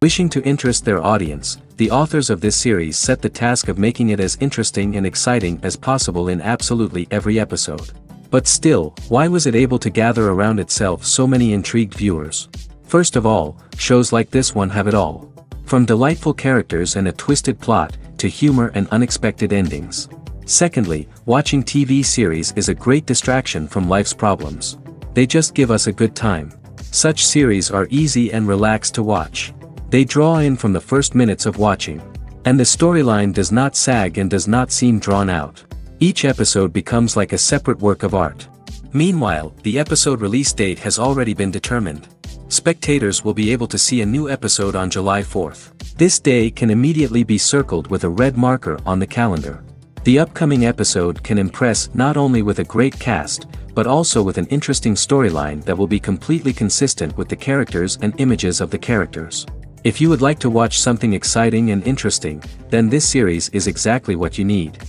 Wishing to interest their audience, the authors of this series set the task of making it as interesting and exciting as possible in absolutely every episode. But still, why was it able to gather around itself so many intrigued viewers? First of all, shows like this one have it all. From delightful characters and a twisted plot, to humor and unexpected endings. Secondly, watching TV series is a great distraction from life's problems. They just give us a good time. Such series are easy and relaxed to watch. They draw in from the first minutes of watching. And the storyline does not sag and does not seem drawn out. Each episode becomes like a separate work of art. Meanwhile, the episode release date has already been determined. Spectators will be able to see a new episode on July 4th. This day can immediately be circled with a red marker on the calendar. The upcoming episode can impress not only with a great cast, but also with an interesting storyline that will be completely consistent with the characters and images of the characters. If you would like to watch something exciting and interesting, then this series is exactly what you need.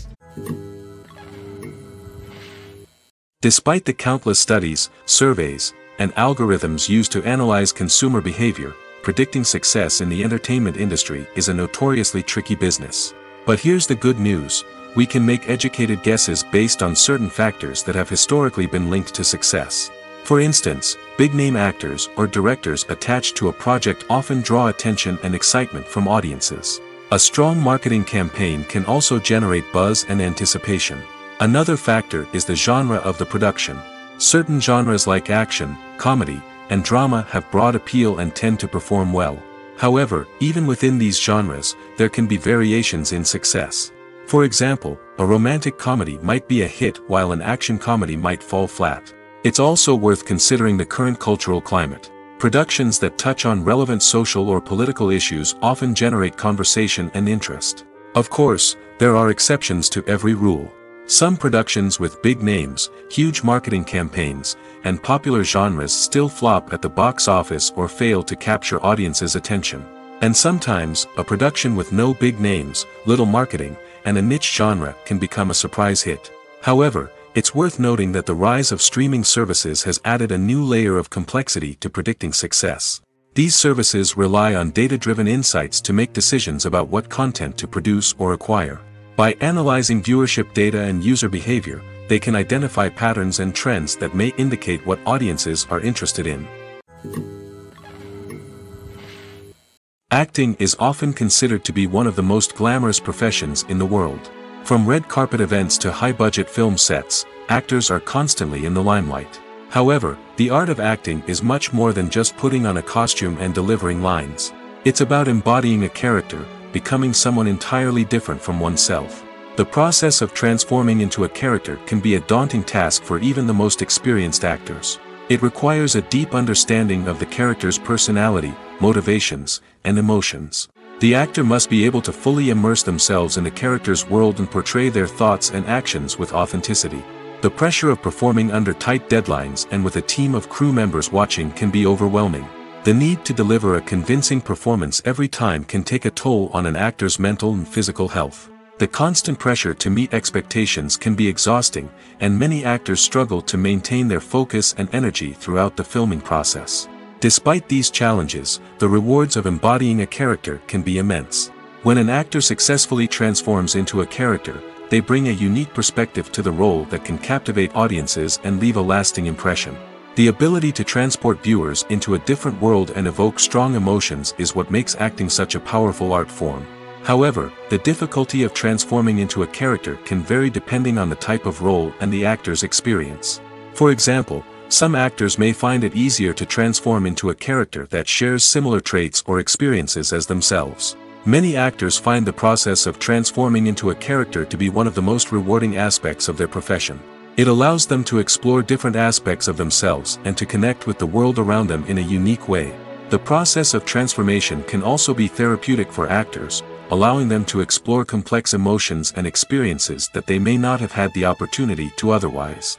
Despite the countless studies, surveys, and algorithms used to analyze consumer behavior, predicting success in the entertainment industry is a notoriously tricky business. But here's the good news: we can make educated guesses based on certain factors that have historically been linked to success. For instance, big-name actors or directors attached to a project often draw attention and excitement from audiences. A strong marketing campaign can also generate buzz and anticipation. Another factor is the genre of the production. Certain genres like action, comedy, and drama have broad appeal and tend to perform well. However, even within these genres, there can be variations in success. For example, a romantic comedy might be a hit while an action comedy might fall flat. It's also worth considering the current cultural climate. Productions that touch on relevant social or political issues often generate conversation and interest. Of course, there are exceptions to every rule. Some productions with big names, huge marketing campaigns, and popular genres still flop at the box office or fail to capture audiences' attention. And sometimes, a production with no big names, little marketing, and a niche genre can become a surprise hit. However, it's worth noting that the rise of streaming services has added a new layer of complexity to predicting success. These services rely on data-driven insights to make decisions about what content to produce or acquire. By analyzing viewership data and user behavior, they can identify patterns and trends that may indicate what audiences are interested in. Acting is often considered to be one of the most glamorous professions in the world. From red carpet events to high-budget film sets, actors are constantly in the limelight. However, the art of acting is much more than just putting on a costume and delivering lines. It's about embodying a character, becoming someone entirely different from oneself. The process of transforming into a character can be a daunting task for even the most experienced actors. It requires a deep understanding of the character's personality, motivations, and emotions. The actor must be able to fully immerse themselves in the character's world and portray their thoughts and actions with authenticity. The pressure of performing under tight deadlines and with a team of crew members watching can be overwhelming. The need to deliver a convincing performance every time can take a toll on an actor's mental and physical health. The constant pressure to meet expectations can be exhausting, and many actors struggle to maintain their focus and energy throughout the filming process. Despite these challenges, the rewards of embodying a character can be immense. When an actor successfully transforms into a character, they bring a unique perspective to the role that can captivate audiences and leave a lasting impression. The ability to transport viewers into a different world and evoke strong emotions is what makes acting such a powerful art form. However, the difficulty of transforming into a character can vary depending on the type of role and the actor's experience. For example, some actors may find it easier to transform into a character that shares similar traits or experiences as themselves. Many actors find the process of transforming into a character to be one of the most rewarding aspects of their profession. It allows them to explore different aspects of themselves and to connect with the world around them in a unique way. The process of transformation can also be therapeutic for actors, allowing them to explore complex emotions and experiences that they may not have had the opportunity to otherwise.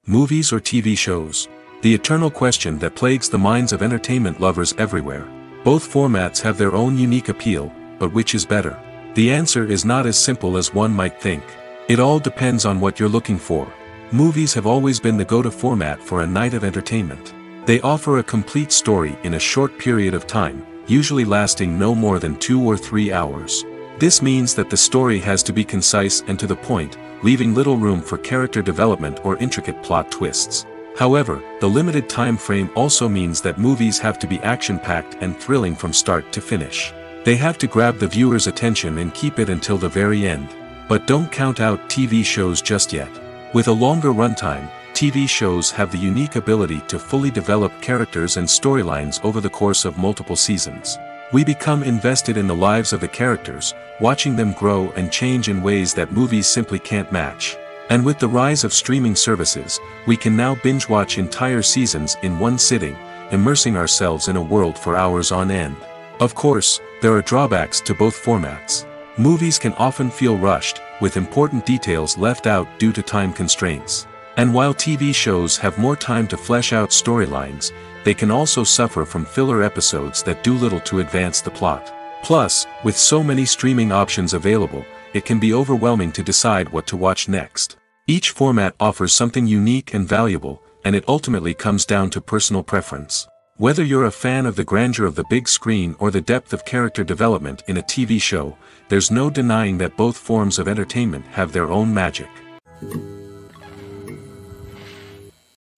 Movies or TV shows? The eternal question that plagues the minds of entertainment lovers everywhere. Both formats have their own unique appeal, but which is better? The answer is not as simple as one might think. It all depends on what you're looking for. Movies have always been the go-to format for a night of entertainment. They offer a complete story in a short period of time, usually lasting no more than 2 or 3 hours. This means that the story has to be concise and to the point, leaving little room for character development or intricate plot twists. However, the limited time frame also means that movies have to be action-packed and thrilling from start to finish. They have to grab the viewer's attention and keep it until the very end. But don't count out TV shows just yet. With a longer runtime, TV shows have the unique ability to fully develop characters and storylines over the course of multiple seasons. We become invested in the lives of the characters, watching them grow and change in ways that movies simply can't match. And with the rise of streaming services, we can now binge-watch entire seasons in one sitting, immersing ourselves in a world for hours on end. Of course, there are drawbacks to both formats. Movies can often feel rushed, with important details left out due to time constraints. And while TV shows have more time to flesh out storylines, they can also suffer from filler episodes that do little to advance the plot. Plus, with so many streaming options available, it can be overwhelming to decide what to watch next. Each format offers something unique and valuable, and it ultimately comes down to personal preference. Whether you're a fan of the grandeur of the big screen or the depth of character development in a TV show, there's no denying that both forms of entertainment have their own magic.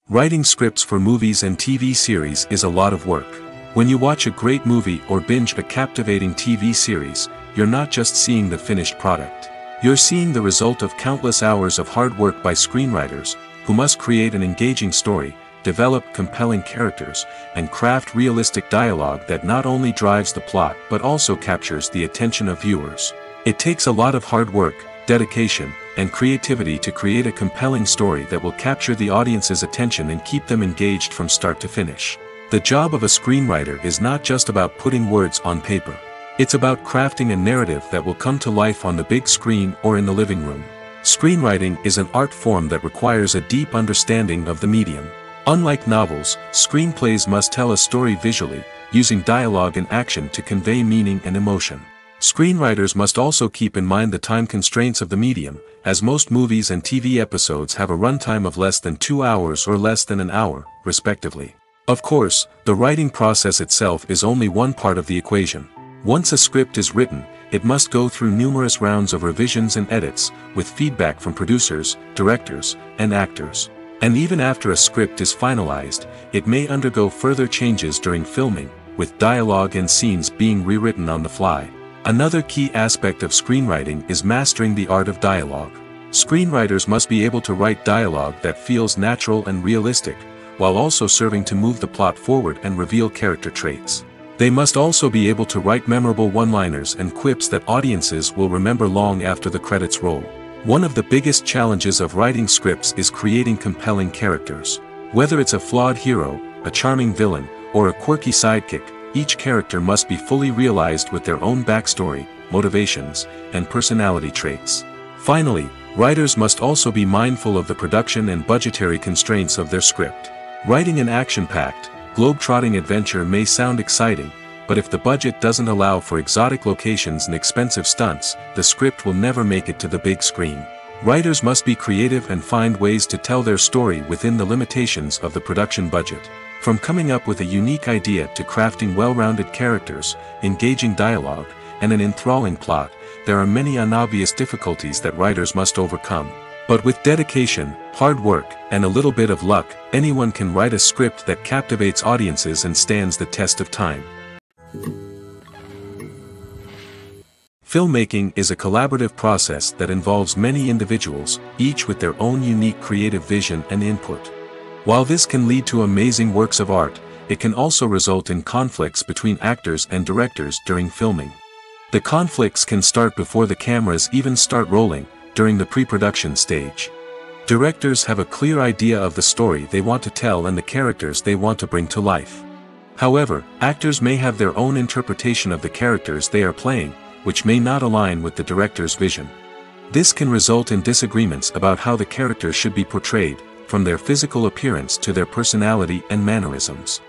Writing scripts for movies and TV series is a lot of work. When you watch a great movie or binge a captivating TV series, you're not just seeing the finished product. You're seeing the result of countless hours of hard work by screenwriters, who must create an engaging story, develop compelling characters, and craft realistic dialogue that not only drives the plot but also captures the attention of viewers. It takes a lot of hard work, dedication, and creativity to create a compelling story that will capture the audience's attention and keep them engaged from start to finish. The job of a screenwriter is not just about putting words on paper. It's about crafting a narrative that will come to life on the big screen or in the living room. Screenwriting is an art form that requires a deep understanding of the medium. Unlike novels, screenplays must tell a story visually, using dialogue and action to convey meaning and emotion. Screenwriters must also keep in mind the time constraints of the medium, as most movies and TV episodes have a runtime of less than 2 hours or less than an hour, respectively. Of course, the writing process itself is only one part of the equation. Once a script is written, it must go through numerous rounds of revisions and edits, with feedback from producers, directors, and actors. And even after a script is finalized, it may undergo further changes during filming, with dialogue and scenes being rewritten on the fly. Another key aspect of screenwriting is mastering the art of dialogue. Screenwriters must be able to write dialogue that feels natural and realistic, while also serving to move the plot forward and reveal character traits. They must also be able to write memorable one-liners and quips that audiences will remember long after the credits roll. One of the biggest challenges of writing scripts is creating compelling characters. Whether it's a flawed hero, a charming villain, or a quirky sidekick, each character must be fully realized with their own backstory, motivations, and personality traits. Finally, writers must also be mindful of the production and budgetary constraints of their script. Writing an action-packed, globe-trotting adventure may sound exciting, but if the budget doesn't allow for exotic locations and expensive stunts, the script will never make it to the big screen. Writers must be creative and find ways to tell their story within the limitations of the production budget. From coming up with a unique idea to crafting well-rounded characters, engaging dialogue, and an enthralling plot, there are many unobvious difficulties that writers must overcome. But with dedication, hard work, and a little bit of luck, anyone can write a script that captivates audiences and stands the test of time. Filmmaking is a collaborative process that involves many individuals, each with their own unique creative vision and input. While this can lead to amazing works of art, it can also result in conflicts between actors and directors during filming. The conflicts can start before the cameras even start rolling, during the pre-production stage. Directors have a clear idea of the story they want to tell and the characters they want to bring to life. However, actors may have their own interpretation of the characters they are playing, which may not align with the director's vision. This can result in disagreements about how the characters should be portrayed, from their physical appearance to their personality and mannerisms.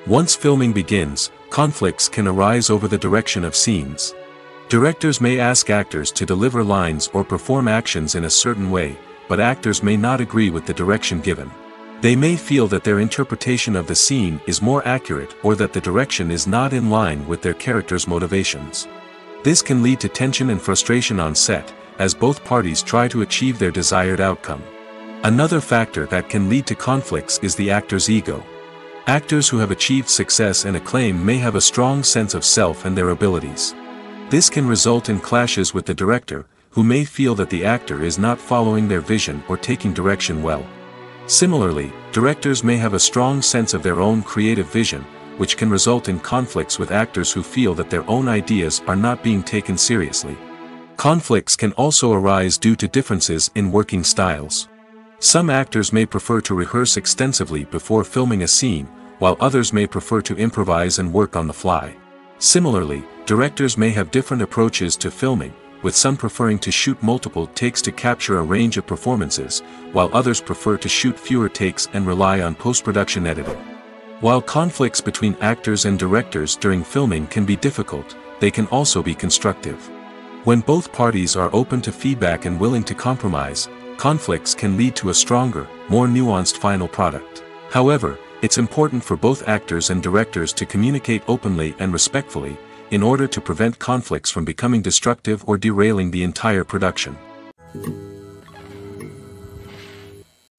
Once filming begins, conflicts can arise over the direction of scenes. Directors may ask actors to deliver lines or perform actions in a certain way, but actors may not agree with the direction given. They may feel that their interpretation of the scene is more accurate or that the direction is not in line with their character's motivations. This can lead to tension and frustration on set, as both parties try to achieve their desired outcome. Another factor that can lead to conflicts is the actor's ego. Actors who have achieved success and acclaim may have a strong sense of self and their abilities. This can result in clashes with the director, who may feel that the actor is not following their vision or taking direction well. Similarly, directors may have a strong sense of their own creative vision, which can result in conflicts with actors who feel that their own ideas are not being taken seriously. Conflicts can also arise due to differences in working styles. Some actors may prefer to rehearse extensively before filming a scene, while others may prefer to improvise and work on the fly. Similarly, directors may have different approaches to filming, with some preferring to shoot multiple takes to capture a range of performances, while others prefer to shoot fewer takes and rely on post-production editing. While conflicts between actors and directors during filming can be difficult, they can also be constructive. When both parties are open to feedback and willing to compromise, conflicts can lead to a stronger, more nuanced final product. However, it's important for both actors and directors to communicate openly and respectfully, in order to prevent conflicts from becoming destructive or derailing the entire production.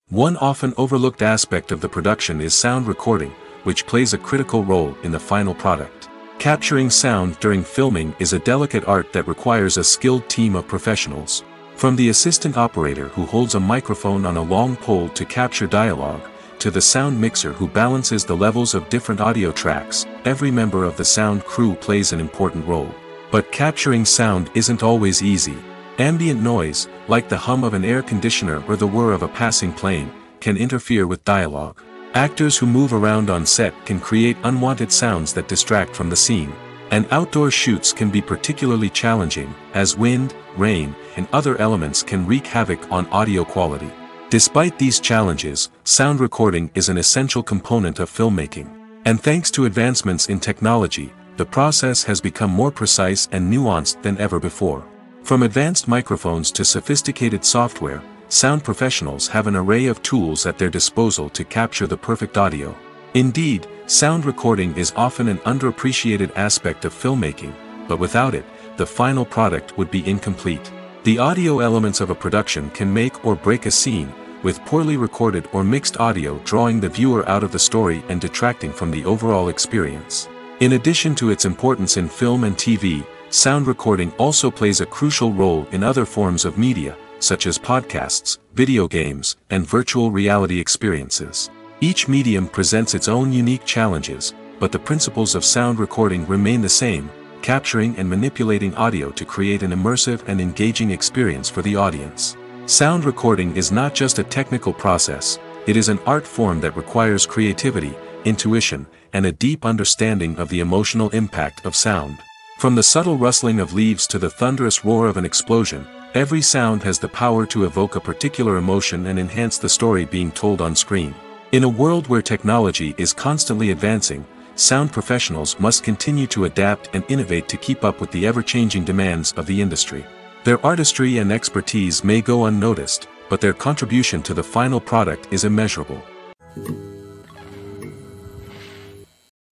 One often overlooked aspect of the production is sound recording, which plays a critical role in the final product. Capturing sound during filming is a delicate art that requires a skilled team of professionals. From the assistant operator who holds a microphone on a long pole to capture dialogue, to the sound mixer who balances the levels of different audio tracks, every member of the sound crew plays an important role. But capturing sound isn't always easy. Ambient noise, like the hum of an air conditioner or the whir of a passing plane, can interfere with dialogue. Actors who move around on set can create unwanted sounds that distract from the scene. And outdoor shoots can be particularly challenging, as wind, rain, and other elements can wreak havoc on audio quality. Despite these challenges, sound recording is an essential component of filmmaking. And thanks to advancements in technology, the process has become more precise and nuanced than ever before. From advanced microphones to sophisticated software, sound professionals have an array of tools at their disposal to capture the perfect audio. Indeed, sound recording is often an underappreciated aspect of filmmaking, but without it, the final product would be incomplete. The audio elements of a production can make or break a scene, with poorly recorded or mixed audio drawing the viewer out of the story and detracting from the overall experience. In addition to its importance in film and TV, sound recording also plays a crucial role in other forms of media, such as podcasts, video games, and virtual reality experiences. Each medium presents its own unique challenges, but the principles of sound recording remain the same, capturing and manipulating audio to create an immersive and engaging experience for the audience. Sound recording is not just a technical process, it is an art form that requires creativity, intuition, and a deep understanding of the emotional impact of sound. From the subtle rustling of leaves to the thunderous roar of an explosion, every sound has the power to evoke a particular emotion and enhance the story being told on screen. In a world where technology is constantly advancing, sound professionals must continue to adapt and innovate to keep up with the ever-changing demands of the industry. Their artistry and expertise may go unnoticed, but their contribution to the final product is immeasurable.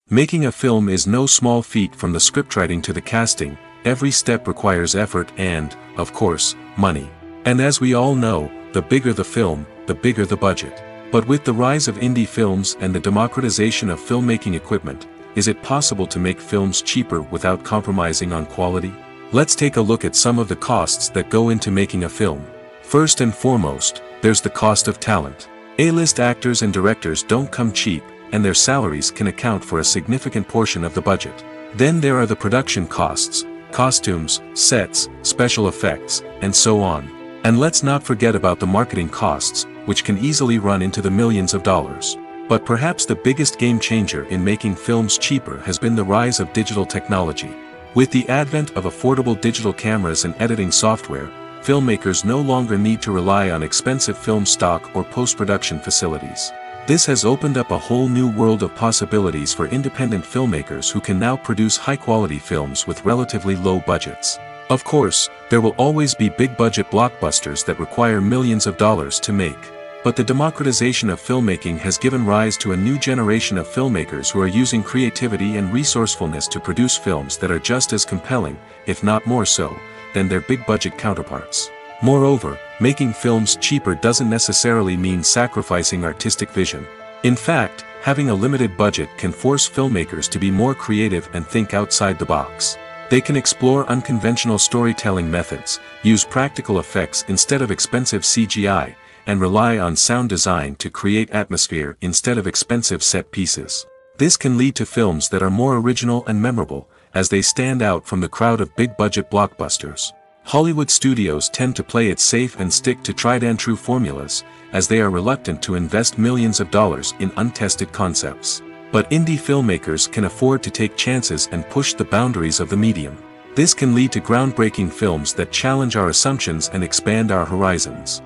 Making a film is no small feat. From the scriptwriting to the casting, every step requires effort and, of course, money. And as we all know, the bigger the film, the bigger the budget. But with the rise of indie films and the democratization of filmmaking equipment, is it possible to make films cheaper without compromising on quality? Let's take a look at some of the costs that go into making a film. First and foremost, there's the cost of talent. A-list actors and directors don't come cheap, and their salaries can account for a significant portion of the budget. Then there are the production costs, costumes, sets, special effects, and so on. And let's not forget about the marketing costs, which can easily run into the millions of dollars. But perhaps the biggest game changer in making films cheaper has been the rise of digital technology. With the advent of affordable digital cameras and editing software, filmmakers no longer need to rely on expensive film stock or post-production facilities. This has opened up a whole new world of possibilities for independent filmmakers who can now produce high-quality films with relatively low budgets. Of course, there will always be big-budget blockbusters that require millions of dollars to make. But the democratization of filmmaking has given rise to a new generation of filmmakers who are using creativity and resourcefulness to produce films that are just as compelling, if not more so, than their big-budget counterparts. Moreover, making films cheaper doesn't necessarily mean sacrificing artistic vision. In fact, having a limited budget can force filmmakers to be more creative and think outside the box. They can explore unconventional storytelling methods, use practical effects instead of expensive CGI, and rely on sound design to create atmosphere instead of expensive set pieces. This can lead to films that are more original and memorable, as they stand out from the crowd of big-budget blockbusters. Hollywood studios tend to play it safe and stick to tried-and-true formulas, as they are reluctant to invest millions of dollars in untested concepts. But indie filmmakers can afford to take chances and push the boundaries of the medium. This can lead to groundbreaking films that challenge our assumptions and expand our horizons.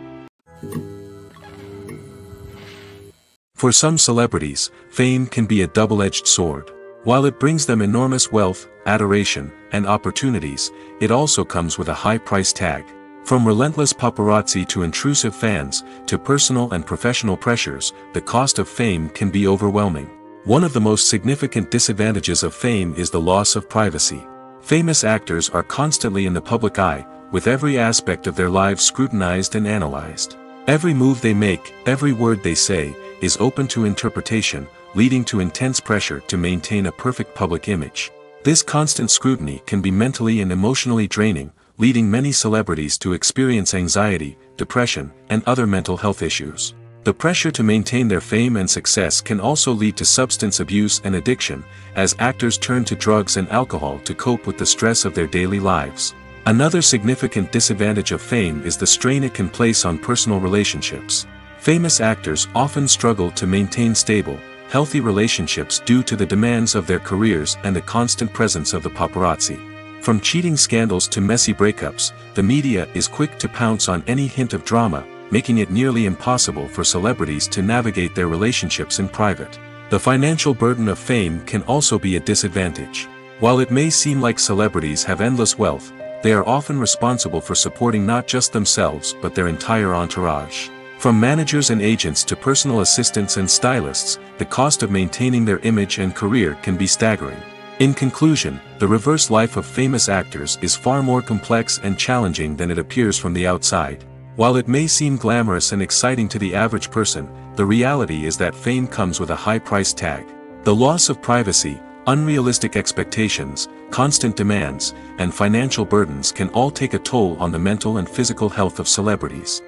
For some celebrities, fame can be a double-edged sword. While it brings them enormous wealth, adoration, and opportunities, it also comes with a high price tag. From relentless paparazzi to intrusive fans, to personal and professional pressures, the cost of fame can be overwhelming. One of the most significant disadvantages of fame is the loss of privacy. Famous actors are constantly in the public eye, with every aspect of their lives scrutinized and analyzed. Every move they make, every word they say, is open to interpretation, leading to intense pressure to maintain a perfect public image. This constant scrutiny can be mentally and emotionally draining, leading many celebrities to experience anxiety, depression, and other mental health issues. The pressure to maintain their fame and success can also lead to substance abuse and addiction, as actors turn to drugs and alcohol to cope with the stress of their daily lives. Another significant disadvantage of fame is the strain it can place on personal relationships. Famous actors often struggle to maintain stable, healthy relationships due to the demands of their careers and the constant presence of the paparazzi. From cheating scandals to messy breakups, the media is quick to pounce on any hint of drama, making it nearly impossible for celebrities to navigate their relationships in private. The financial burden of fame can also be a disadvantage. While it may seem like celebrities have endless wealth, they are often responsible for supporting not just themselves but their entire entourage. From managers and agents to personal assistants and stylists, the cost of maintaining their image and career can be staggering. In conclusion, the reverse life of famous actors is far more complex and challenging than it appears from the outside. While it may seem glamorous and exciting to the average person, the reality is that fame comes with a high price tag. The loss of privacy, unrealistic expectations, constant demands, and financial burdens can all take a toll on the mental and physical health of celebrities.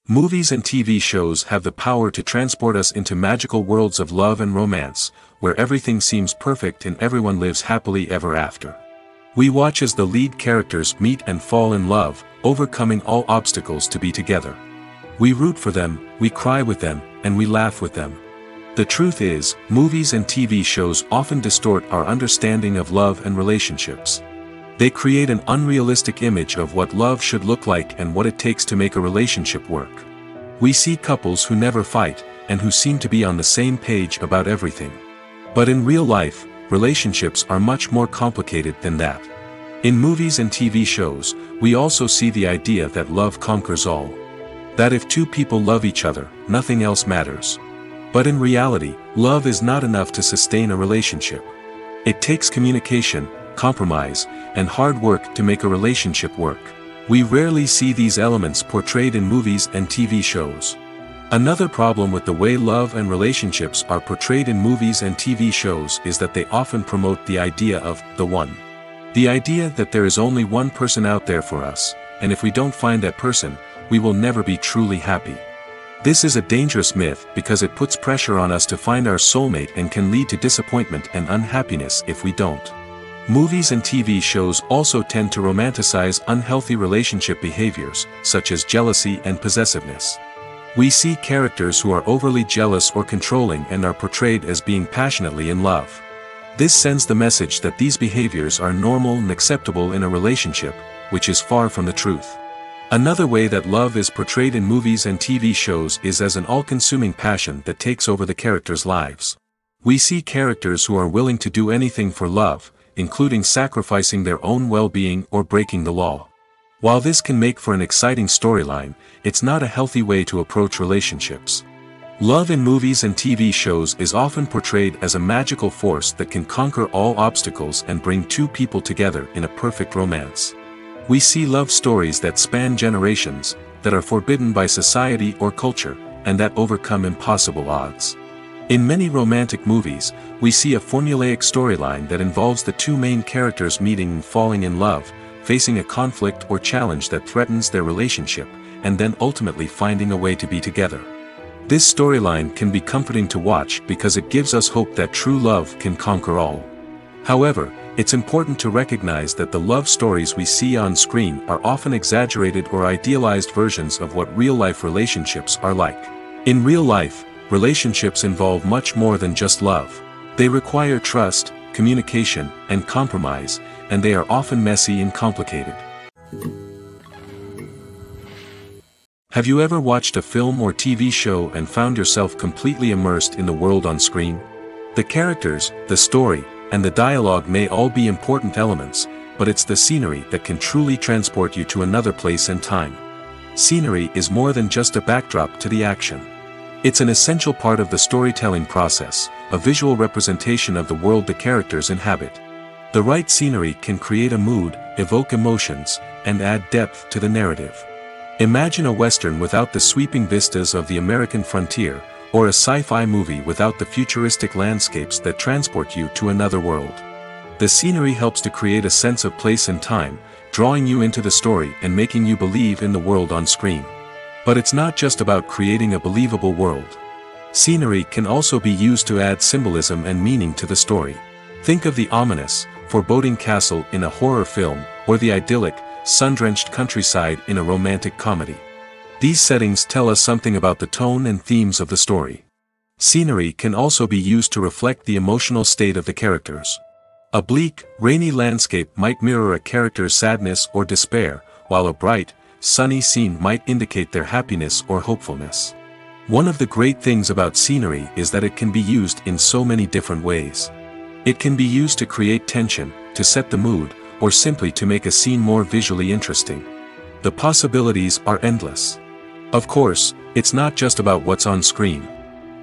Movies and TV shows have the power to transport us into magical worlds of love and romance, where everything seems perfect and everyone lives happily ever after. We watch as the lead characters meet and fall in love, overcoming all obstacles to be together. We root for them, we cry with them, and we laugh with them. The truth is, movies and TV shows often distort our understanding of love and relationships. They create an unrealistic image of what love should look like and what it takes to make a relationship work. We see couples who never fight, and who seem to be on the same page about everything. But in real life, relationships are much more complicated than that. In movies and TV shows, we also see the idea that love conquers all. That if two people love each other, nothing else matters. But in reality, love is not enough to sustain a relationship. It takes communication, compromise, and hard work to make a relationship work. We rarely see these elements portrayed in movies and TV shows. Another problem with the way love and relationships are portrayed in movies and TV shows is that they often promote the idea of the one. The idea that there is only one person out there for us, and if we don't find that person, we will never be truly happy. This is a dangerous myth because it puts pressure on us to find our soulmate and can lead to disappointment and unhappiness if we don't. Movies and TV shows also tend to romanticize unhealthy relationship behaviors, such as jealousy and possessiveness. We see characters who are overly jealous or controlling and are portrayed as being passionately in love. This sends the message that these behaviors are normal and acceptable in a relationship, which is far from the truth. Another way that love is portrayed in movies and TV shows is as an all-consuming passion that takes over the characters' lives. We see characters who are willing to do anything for love, including sacrificing their own well-being or breaking the law. While this can make for an exciting storyline, it's not a healthy way to approach relationships. Love in movies and TV shows is often portrayed as a magical force that can conquer all obstacles and bring two people together in a perfect romance. We see love stories that span generations, that are forbidden by society or culture, and that overcome impossible odds. In many romantic movies, we see a formulaic storyline that involves the two main characters meeting and falling in love, facing a conflict or challenge that threatens their relationship, and then ultimately finding a way to be together. This storyline can be comforting to watch because it gives us hope that true love can conquer all. However, it's important to recognize that the love stories we see on screen are often exaggerated or idealized versions of what real-life relationships are like. In real life, relationships involve much more than just love. They require trust, communication, and compromise, and they are often messy and complicated. Have you ever watched a film or TV show and found yourself completely immersed in the world on screen? The characters, the story, and the dialogue may all be important elements, but it's the scenery that can truly transport you to another place and time. Scenery is more than just a backdrop to the action. It's an essential part of the storytelling process, a visual representation of the world the characters inhabit. The right scenery can create a mood, evoke emotions, and add depth to the narrative. Imagine a Western without the sweeping vistas of the American frontier, or a sci-fi movie without the futuristic landscapes that transport you to another world. The scenery helps to create a sense of place and time, drawing you into the story and making you believe in the world on screen. But it's not just about creating a believable world. Scenery can also be used to add symbolism and meaning to the story. Think of the ominous, foreboding castle in a horror film, or the idyllic, sun-drenched countryside in a romantic comedy. These settings tell us something about the tone and themes of the story. Scenery can also be used to reflect the emotional state of the characters. A bleak, rainy landscape might mirror a character's sadness or despair, while a bright, sunny scene might indicate their happiness or hopefulness. One of the great things about scenery is that it can be used in so many different ways. It can be used to create tension, to set the mood, or simply to make a scene more visually interesting. The possibilities are endless. Of course, it's not just about what's on screen.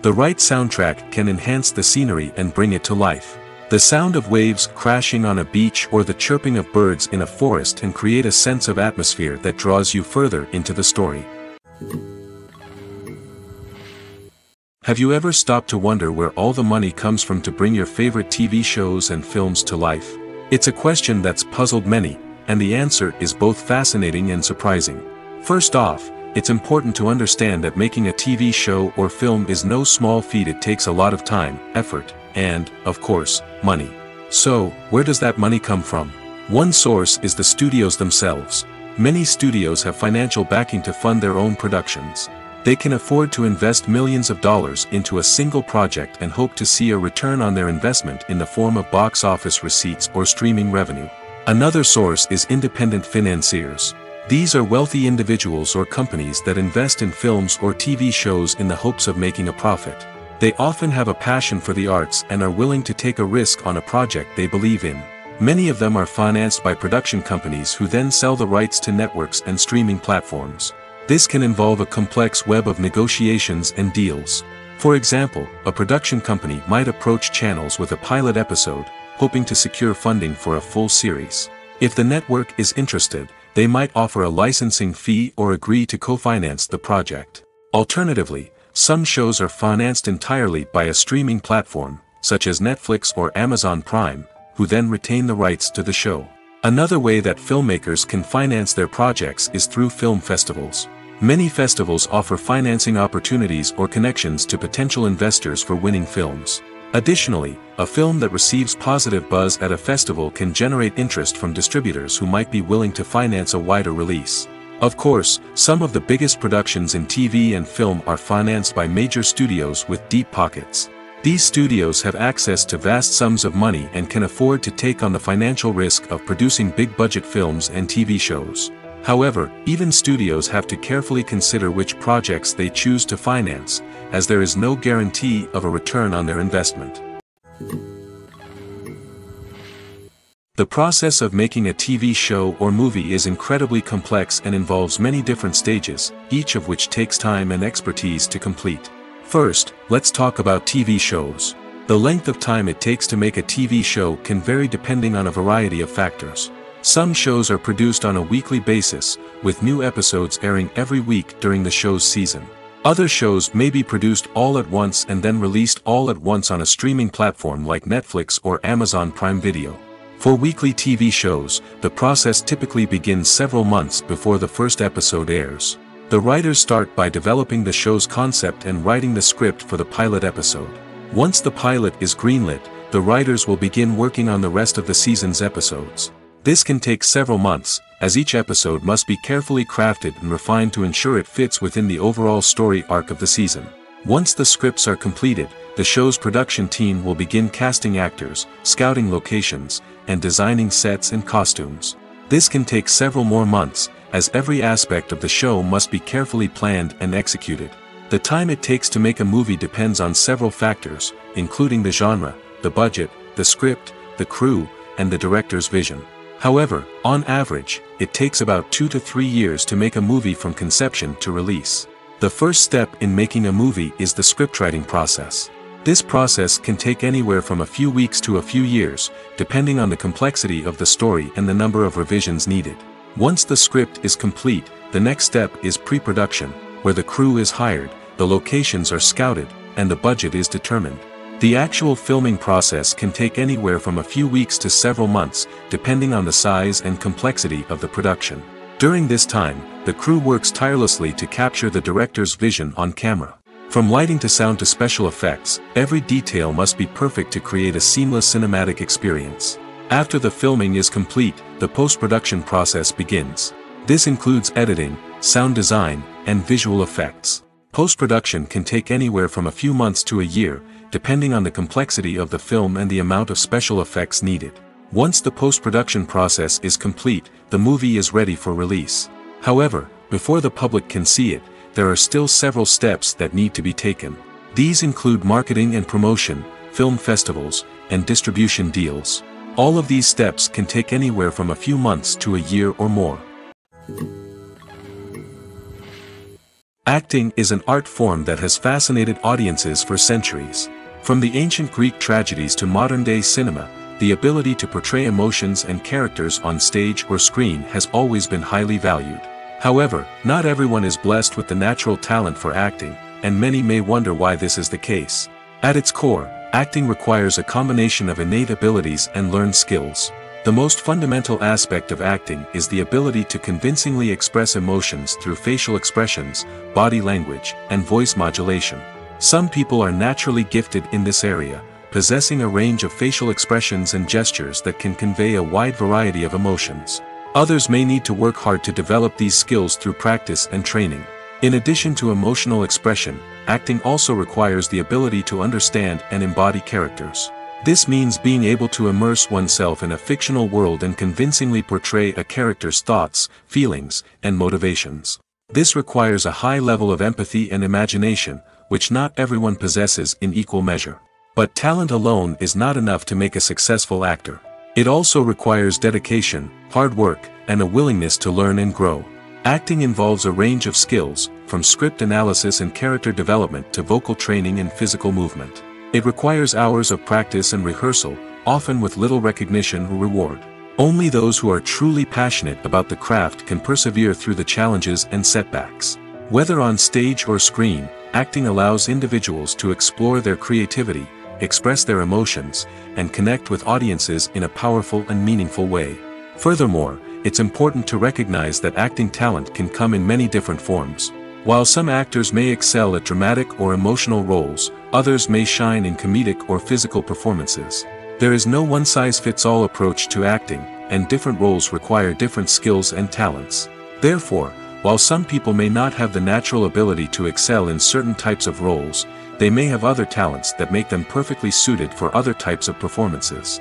The right soundtrack can enhance the scenery and bring it to life. The sound of waves crashing on a beach or the chirping of birds in a forest can create a sense of atmosphere that draws you further into the story. Have you ever stopped to wonder where all the money comes from to bring your favorite TV shows and films to life? It's a question that's puzzled many, and the answer is both fascinating and surprising. First off, it's important to understand that making a TV show or film is no small feat. It takes a lot of time, effort, and, of course, money. So, where does that money come from? One source is the studios themselves. Many studios have financial backing to fund their own productions. They can afford to invest millions of dollars into a single project and hope to see a return on their investment in the form of box office receipts or streaming revenue. Another source is independent financiers. These are wealthy individuals or companies that invest in films or TV shows in the hopes of making a profit. They often have a passion for the arts and are willing to take a risk on a project they believe in. Many of them are financed by production companies who then sell the rights to networks and streaming platforms. This can involve a complex web of negotiations and deals. For example, a production company might approach channels with a pilot episode, hoping to secure funding for a full series. If the network is interested, they might offer a licensing fee or agree to co-finance the project. Alternatively, some shows are financed entirely by a streaming platform, such as Netflix or Amazon Prime, who then retain the rights to the show. Another way that filmmakers can finance their projects is through film festivals. Many festivals offer financing opportunities or connections to potential investors for winning films. Additionally, a film that receives positive buzz at a festival can generate interest from distributors who might be willing to finance a wider release. Of course, some of the biggest productions in TV and film are financed by major studios with deep pockets. These studios have access to vast sums of money and can afford to take on the financial risk of producing big-budget films and TV shows. However, even studios have to carefully consider which projects they choose to finance, as there is no guarantee of a return on their investment. The process of making a TV show or movie is incredibly complex and involves many different stages, each of which takes time and expertise to complete. First, let's talk about TV shows. The length of time it takes to make a TV show can vary depending on a variety of factors. Some shows are produced on a weekly basis, with new episodes airing every week during the show's season. Other shows may be produced all at once and then released all at once on a streaming platform like Netflix or Amazon Prime Video. For weekly TV shows, the process typically begins several months before the first episode airs. The writers start by developing the show's concept and writing the script for the pilot episode. Once the pilot is greenlit, the writers will begin working on the rest of the season's episodes. This can take several months, as each episode must be carefully crafted and refined to ensure it fits within the overall story arc of the season. Once the scripts are completed, the show's production team will begin casting actors, scouting locations, and designing sets and costumes. This can take several more months, as every aspect of the show must be carefully planned and executed. The time it takes to make a movie depends on several factors, including the genre, the budget, the script, the crew, and the director's vision. However, on average, it takes about 2 to 3 years to make a movie from conception to release. The first step in making a movie is the scriptwriting process. This process can take anywhere from a few weeks to a few years, depending on the complexity of the story and the number of revisions needed. Once the script is complete, the next step is pre-production, where the crew is hired, the locations are scouted, and the budget is determined. The actual filming process can take anywhere from a few weeks to several months, depending on the size and complexity of the production. During this time, the crew works tirelessly to capture the director's vision on camera. From lighting to sound to special effects, every detail must be perfect to create a seamless cinematic experience. After the filming is complete, the post-production process begins. This includes editing, sound design, and visual effects. Post-production can take anywhere from a few months to a year, depending on the complexity of the film and the amount of special effects needed. Once the post-production process is complete, the movie is ready for release. However, before the public can see it, there are still several steps that need to be taken. These include marketing and promotion, film festivals, and distribution deals. All of these steps can take anywhere from a few months to a year or more. Acting is an art form that has fascinated audiences for centuries. From the ancient Greek tragedies to modern-day cinema, the ability to portray emotions and characters on stage or screen has always been highly valued. However, not everyone is blessed with the natural talent for acting, and many may wonder why this is the case. At its core, acting requires a combination of innate abilities and learned skills. The most fundamental aspect of acting is the ability to convincingly express emotions through facial expressions, body language, and voice modulation. Some people are naturally gifted in this area, possessing a range of facial expressions and gestures that can convey a wide variety of emotions. Others may need to work hard to develop these skills through practice and training. In addition to emotional expression, acting also requires the ability to understand and embody characters. This means being able to immerse oneself in a fictional world and convincingly portray a character's thoughts, feelings, and motivations. This requires a high level of empathy and imagination, which not everyone possesses in equal measure. But talent alone is not enough to make a successful actor. It also requires dedication, hard work, and a willingness to learn and grow. Acting involves a range of skills, from script analysis and character development to vocal training and physical movement. It requires hours of practice and rehearsal, often with little recognition or reward. Only those who are truly passionate about the craft can persevere through the challenges and setbacks. Whether on stage or screen, acting allows individuals to explore their creativity, express their emotions, and connect with audiences in a powerful and meaningful way. Furthermore, it's important to recognize that acting talent can come in many different forms. While some actors may excel at dramatic or emotional roles, others may shine in comedic or physical performances. There is no one-size-fits-all approach to acting, and different roles require different skills and talents. Therefore, while some people may not have the natural ability to excel in certain types of roles, they may have other talents that make them perfectly suited for other types of performances.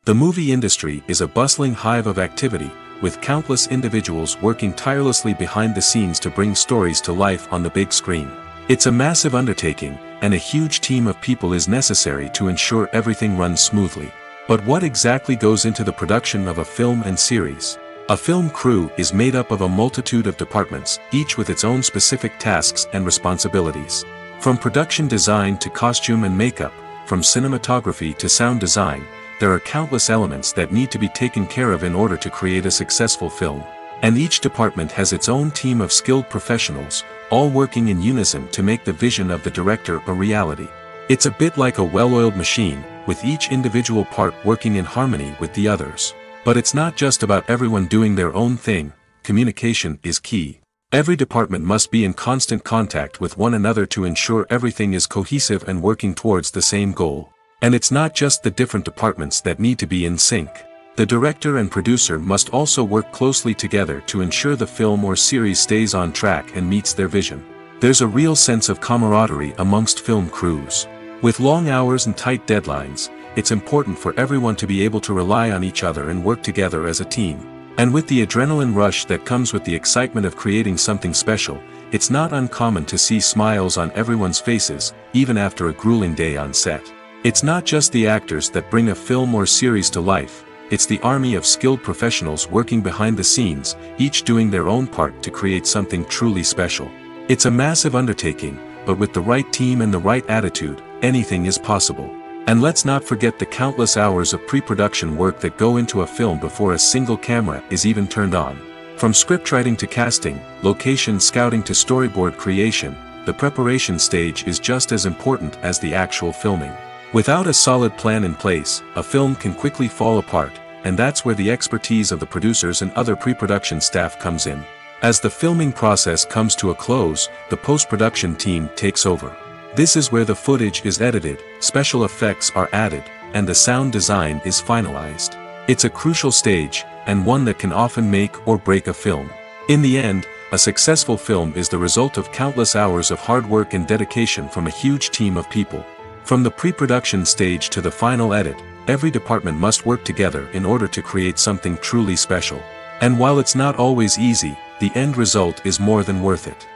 The movie industry is a bustling hive of activity, with countless individuals working tirelessly behind the scenes to bring stories to life on the big screen. It's a massive undertaking, and a huge team of people is necessary to ensure everything runs smoothly. But what exactly goes into the production of a film and series? A film crew is made up of a multitude of departments, each with its own specific tasks and responsibilities. From production design to costume and makeup, from cinematography to sound design, there are countless elements that need to be taken care of in order to create a successful film. And each department has its own team of skilled professionals, all working in unison to make the vision of the director a reality. It's a bit like a well-oiled machine, with each individual part working in harmony with the others. But it's not just about everyone doing their own thing. Communication is key. Every department must be in constant contact with one another to ensure everything is cohesive and working towards the same goal. And it's not just the different departments that need to be in sync. The director and producer must also work closely together to ensure the film or series stays on track and meets their vision. There's a real sense of camaraderie amongst film crews. With long hours and tight deadlines, it's important for everyone to be able to rely on each other and work together as a team. And with the adrenaline rush that comes with the excitement of creating something special, it's not uncommon to see smiles on everyone's faces, even after a grueling day on set. It's not just the actors that bring a film or series to life. It's the army of skilled professionals working behind the scenes, each doing their own part to create something truly special. It's a massive undertaking, but with the right team and the right attitude, anything is possible. And let's not forget the countless hours of pre-production work that go into a film before a single camera is even turned on. From scriptwriting to casting, location scouting to storyboard creation, the preparation stage is just as important as the actual filming. Without a solid plan in place, a film can quickly fall apart, and that's where the expertise of the producers and other pre-production staff comes in. As the filming process comes to a close, the post-production team takes over. This is where the footage is edited, special effects are added, and the sound design is finalized. It's a crucial stage, and one that can often make or break a film. In the end, a successful film is the result of countless hours of hard work and dedication from a huge team of people. From the pre-production stage to the final edit, every department must work together in order to create something truly special. And while it's not always easy, the end result is more than worth it.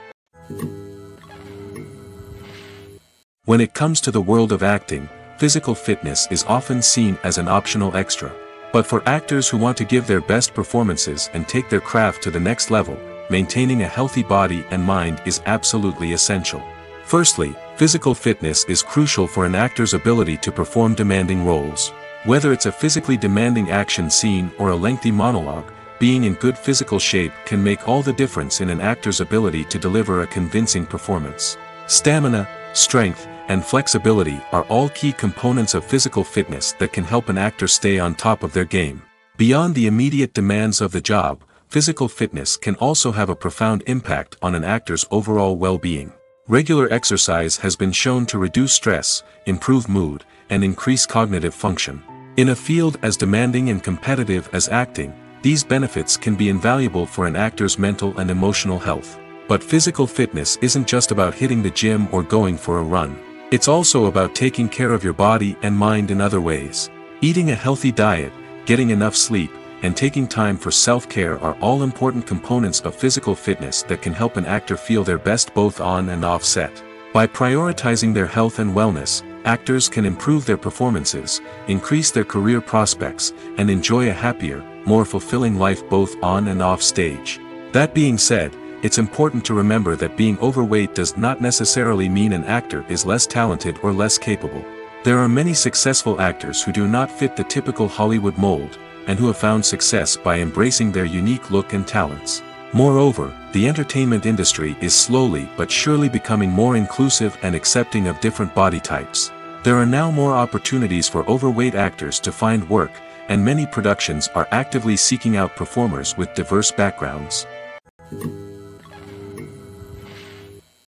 When it comes to the world of acting, physical fitness is often seen as an optional extra. But for actors who want to give their best performances and take their craft to the next level, maintaining a healthy body and mind is absolutely essential. Firstly, physical fitness is crucial for an actor's ability to perform demanding roles. Whether it's a physically demanding action scene or a lengthy monologue, being in good physical shape can make all the difference in an actor's ability to deliver a convincing performance. Stamina, strength, and flexibility are all key components of physical fitness that can help an actor stay on top of their game. Beyond the immediate demands of the job, physical fitness can also have a profound impact on an actor's overall well-being. Regular exercise has been shown to reduce stress, improve mood, and increase cognitive function. In a field as demanding and competitive as acting, these benefits can be invaluable for an actor's mental and emotional health. But physical fitness isn't just about hitting the gym or going for a run. It's also about taking care of your body and mind in other ways. Eating a healthy diet, getting enough sleep, and taking time for self-care are all important components of physical fitness that can help an actor feel their best both on and off set. By prioritizing their health and wellness, actors can improve their performances, increase their career prospects, and enjoy a happier, more fulfilling life both on and off stage. That being said, it's important to remember that being overweight does not necessarily mean an actor is less talented or less capable. There are many successful actors who do not fit the typical Hollywood mold, and who have found success by embracing their unique look and talents. Moreover, the entertainment industry is slowly but surely becoming more inclusive and accepting of different body types. There are now more opportunities for overweight actors to find work, and many productions are actively seeking out performers with diverse backgrounds.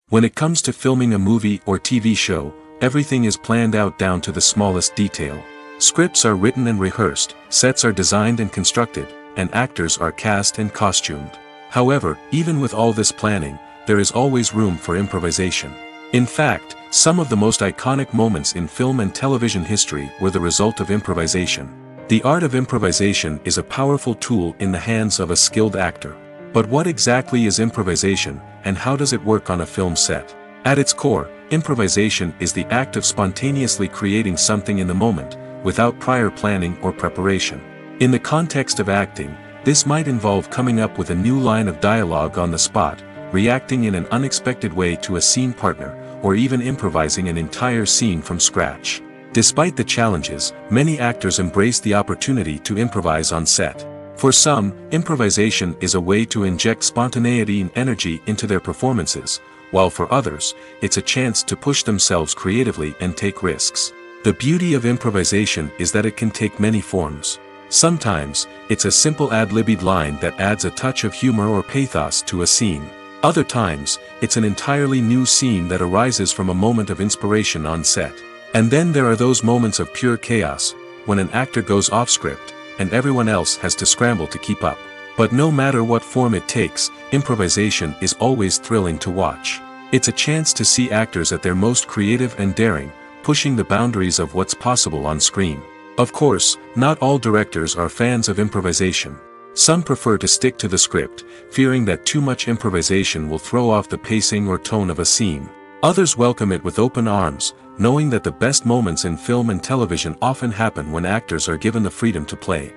When it comes to filming a movie or TV show, everything is planned out down to the smallest detail. Scripts are written and rehearsed, sets are designed and constructed, and actors are cast and costumed. However, even with all this planning, there is always room for improvisation. In fact, some of the most iconic moments in film and television history were the result of improvisation. The art of improvisation is a powerful tool in the hands of a skilled actor. But what exactly is improvisation, and how does it work on a film set? At its core, improvisation is the act of spontaneously creating something in the moment, without prior planning or preparation. In the context of acting, this might involve coming up with a new line of dialogue on the spot, reacting in an unexpected way to a scene partner, or even improvising an entire scene from scratch. Despite the challenges, many actors embrace the opportunity to improvise on set. For some, improvisation is a way to inject spontaneity and energy into their performances, while for others, it's a chance to push themselves creatively and take risks. The beauty of improvisation is that it can take many forms. Sometimes, it's a simple ad-libbed line that adds a touch of humor or pathos to a scene. Other times, it's an entirely new scene that arises from a moment of inspiration on set. And then there are those moments of pure chaos, when an actor goes off script, and everyone else has to scramble to keep up. But no matter what form it takes, improvisation is always thrilling to watch. It's a chance to see actors at their most creative and daring, pushing the boundaries of what's possible on screen. Of course, not all directors are fans of improvisation. Some prefer to stick to the script, fearing that too much improvisation will throw off the pacing or tone of a scene. Others welcome it with open arms, knowing that the best moments in film and television often happen when actors are given the freedom to play.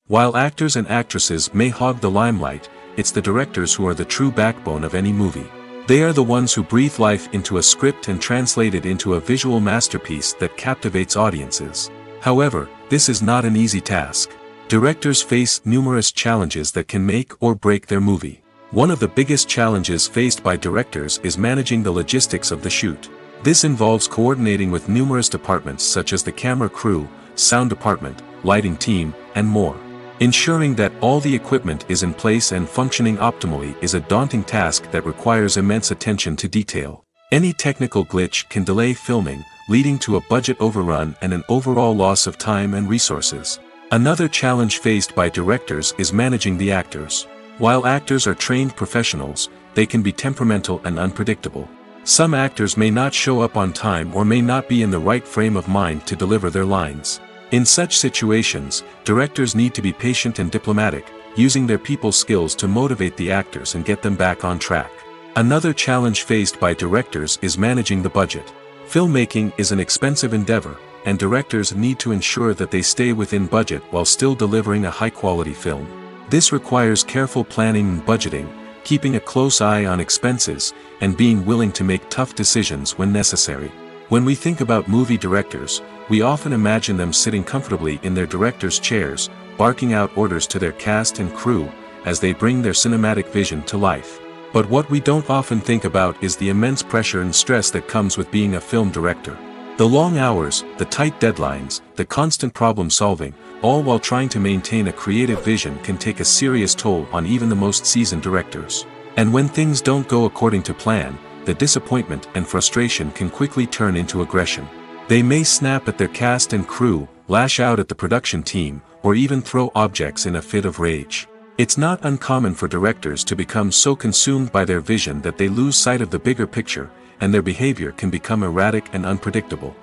While actors and actresses may hog the limelight, it's the directors who are the true backbone of any movie. They are the ones who breathe life into a script and translate it into a visual masterpiece that captivates audiences. However, this is not an easy task. Directors face numerous challenges that can make or break their movie. One of the biggest challenges faced by directors is managing the logistics of the shoot. This involves coordinating with numerous departments such as the camera crew, sound department, lighting team, and more. Ensuring that all the equipment is in place and functioning optimally is a daunting task that requires immense attention to detail. Any technical glitch can delay filming, leading to a budget overrun and an overall loss of time and resources. Another challenge faced by directors is managing the actors. While actors are trained professionals, they can be temperamental and unpredictable. Some actors may not show up on time or may not be in the right frame of mind to deliver their lines. In such situations, directors need to be patient and diplomatic, using their people skills to motivate the actors and get them back on track. Another challenge faced by directors is managing the budget. Filmmaking is an expensive endeavor, and directors need to ensure that they stay within budget while still delivering a high-quality film. This requires careful planning and budgeting, keeping a close eye on expenses, and being willing to make tough decisions when necessary. When we think about movie directors, we often imagine them sitting comfortably in their director's chairs, barking out orders to their cast and crew, as they bring their cinematic vision to life. But what we don't often think about is the immense pressure and stress that comes with being a film director. The long hours, the tight deadlines, the constant problem solving, all while trying to maintain a creative vision can take a serious toll on even the most seasoned directors. And when things don't go according to plan, the disappointment and frustration can quickly turn into aggression. They may snap at their cast and crew, lash out at the production team, or even throw objects in a fit of rage. It's not uncommon for directors to become so consumed by their vision that they lose sight of the bigger picture, and their behavior can become erratic and unpredictable.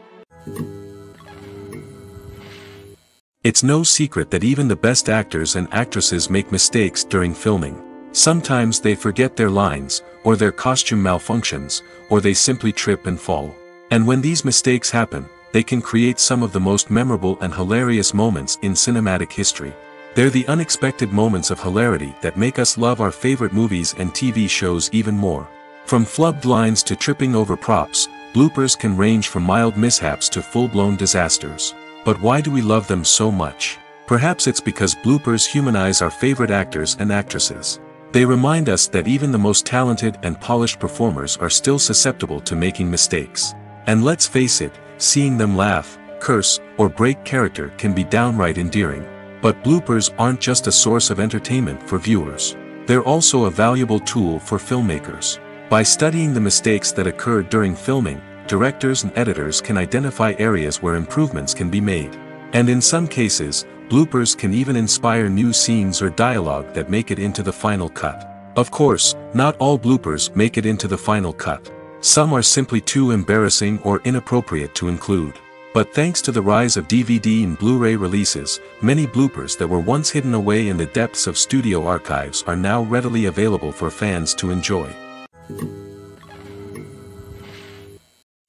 It's no secret that even the best actors and actresses make mistakes during filming. Sometimes they forget their lines, or their costume malfunctions, or they simply trip and fall. And when these mistakes happen, they can create some of the most memorable and hilarious moments in cinematic history. They're the unexpected moments of hilarity that make us love our favorite movies and TV shows even more. From flubbed lines to tripping over props, bloopers can range from mild mishaps to full-blown disasters. But why do we love them so much? Perhaps it's because bloopers humanize our favorite actors and actresses. They remind us that even the most talented and polished performers are still susceptible to making mistakes. And let's face it, seeing them laugh, curse, or break character can be downright endearing. But bloopers aren't just a source of entertainment for viewers. They're also a valuable tool for filmmakers. By studying the mistakes that occurred during filming, directors and editors can identify areas where improvements can be made. And in some cases, bloopers can even inspire new scenes or dialogue that make it into the final cut. Of course, not all bloopers make it into the final cut. Some are simply too embarrassing or inappropriate to include. But thanks to the rise of DVD and Blu-ray releases, many bloopers that were once hidden away in the depths of studio archives are now readily available for fans to enjoy.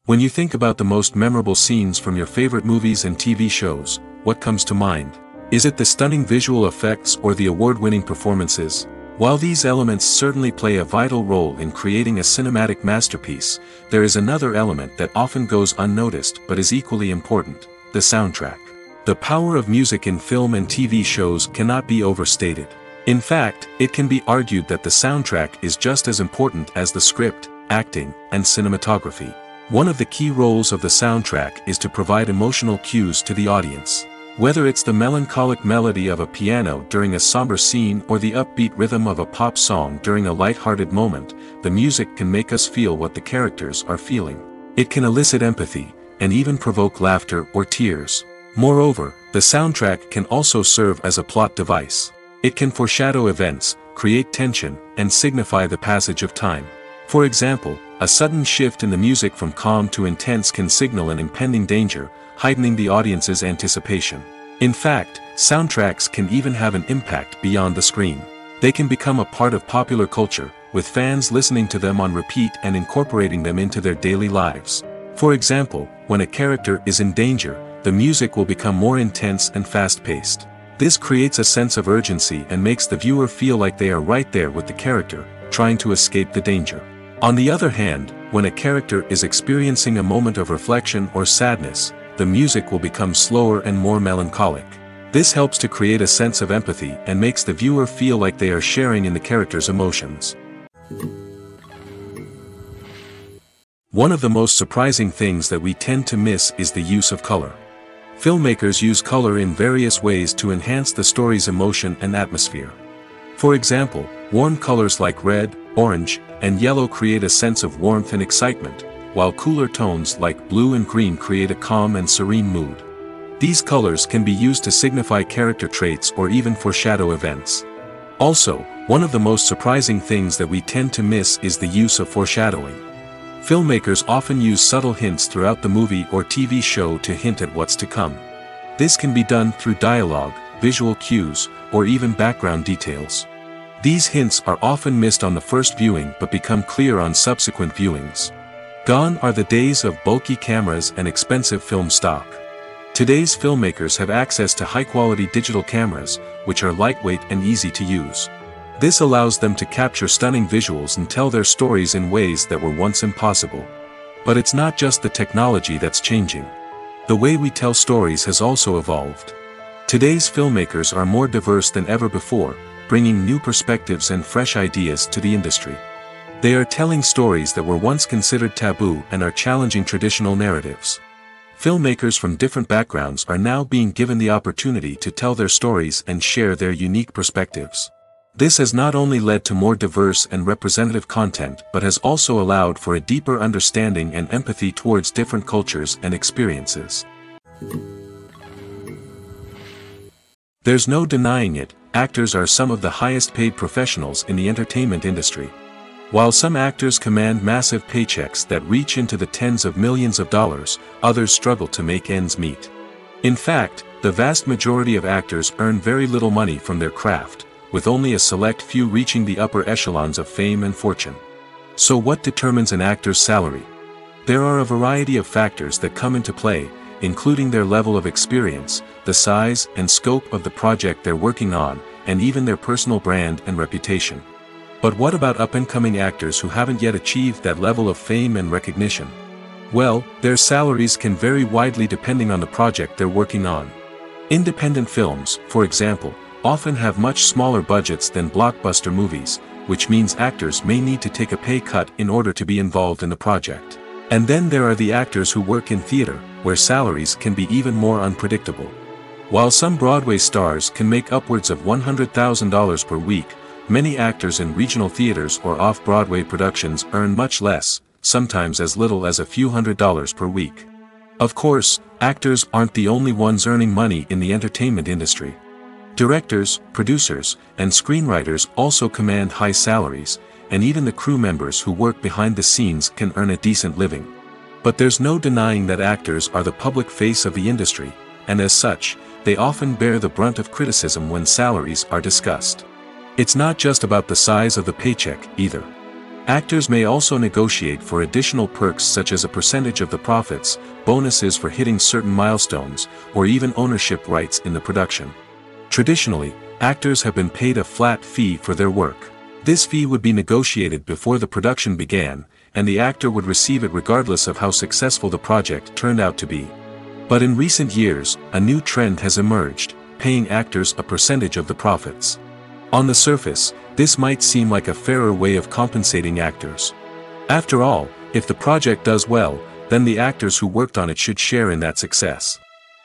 When you think about the most memorable scenes from your favorite movies and TV shows, what comes to mind? Is it the stunning visual effects or the award-winning performances? While these elements certainly play a vital role in creating a cinematic masterpiece, there is another element that often goes unnoticed but is equally important: the soundtrack. The power of music in film and TV shows cannot be overstated. In fact, it can be argued that the soundtrack is just as important as the script, acting, and cinematography. One of the key roles of the soundtrack is to provide emotional cues to the audience. Whether it's the melancholic melody of a piano during a somber scene or the upbeat rhythm of a pop song during a light-hearted moment, the music can make us feel what the characters are feeling. It can elicit empathy, and even provoke laughter or tears. Moreover, the soundtrack can also serve as a plot device. It can foreshadow events, create tension, and signify the passage of time. For example, a sudden shift in the music from calm to intense can signal an impending danger, heightening the audience's anticipation. In fact, soundtracks can even have an impact beyond the screen. They can become a part of popular culture, with fans listening to them on repeat and incorporating them into their daily lives. For example, when a character is in danger, the music will become more intense and fast-paced. This creates a sense of urgency and makes the viewer feel like they are right there with the character, trying to escape the danger. On the other hand, when a character is experiencing a moment of reflection or sadness, the music will become slower and more melancholic. This helps to create a sense of empathy and makes the viewer feel like they are sharing in the character's emotions. One of the most surprising things that we tend to miss is the use of color. Filmmakers use color in various ways to enhance the story's emotion and atmosphere. For example, warm colors like red, orange, and yellow create a sense of warmth and excitement, while cooler tones like blue and green create a calm and serene mood. These colors can be used to signify character traits or even foreshadow events. Also, one of the most surprising things that we tend to miss is the use of foreshadowing. Filmmakers often use subtle hints throughout the movie or TV show to hint at what's to come. This can be done through dialogue, visual cues, or even background details. These hints are often missed on the first viewing but become clear on subsequent viewings. Gone are the days of bulky cameras and expensive film stock. Today's filmmakers have access to high-quality digital cameras, which are lightweight and easy to use. This allows them to capture stunning visuals and tell their stories in ways that were once impossible. But it's not just the technology that's changing. The way we tell stories has also evolved. Today's filmmakers are more diverse than ever before, bringing new perspectives and fresh ideas to the industry. They are telling stories that were once considered taboo and are challenging traditional narratives. Filmmakers from different backgrounds are now being given the opportunity to tell their stories and share their unique perspectives. This has not only led to more diverse and representative content but has also allowed for a deeper understanding and empathy towards different cultures and experiences. There's no denying it, actors are some of the highest paid professionals in the entertainment industry. While some actors command massive paychecks that reach into the tens of millions of dollars, others struggle to make ends meet. In fact, the vast majority of actors earn very little money from their craft, with only a select few reaching the upper echelons of fame and fortune. So what determines an actor's salary? There are a variety of factors that come into play, including their level of experience, the size and scope of the project they're working on, and even their personal brand and reputation. But what about up-and-coming actors who haven't yet achieved that level of fame and recognition? Well, their salaries can vary widely depending on the project they're working on. Independent films, for example, often have much smaller budgets than blockbuster movies, which means actors may need to take a pay cut in order to be involved in the project. And then there are the actors who work in theater, where salaries can be even more unpredictable. While some Broadway stars can make upwards of $100,000 per week, many actors in regional theaters or off-Broadway productions earn much less, sometimes as little as a few $100s per week. Of course, actors aren't the only ones earning money in the entertainment industry. Directors, producers, and screenwriters also command high salaries, and even the crew members who work behind the scenes can earn a decent living. But there's no denying that actors are the public face of the industry, and as such, they often bear the brunt of criticism when salaries are discussed. It's not just about the size of the paycheck, either. Actors may also negotiate for additional perks such as a percentage of the profits, bonuses for hitting certain milestones, or even ownership rights in the production. Traditionally, actors have been paid a flat fee for their work. This fee would be negotiated before the production began, and the actor would receive it regardless of how successful the project turned out to be. But in recent years, a new trend has emerged, paying actors a percentage of the profits. On the surface, this might seem like a fairer way of compensating actors. After all, if the project does well, then the actors who worked on it should share in that success.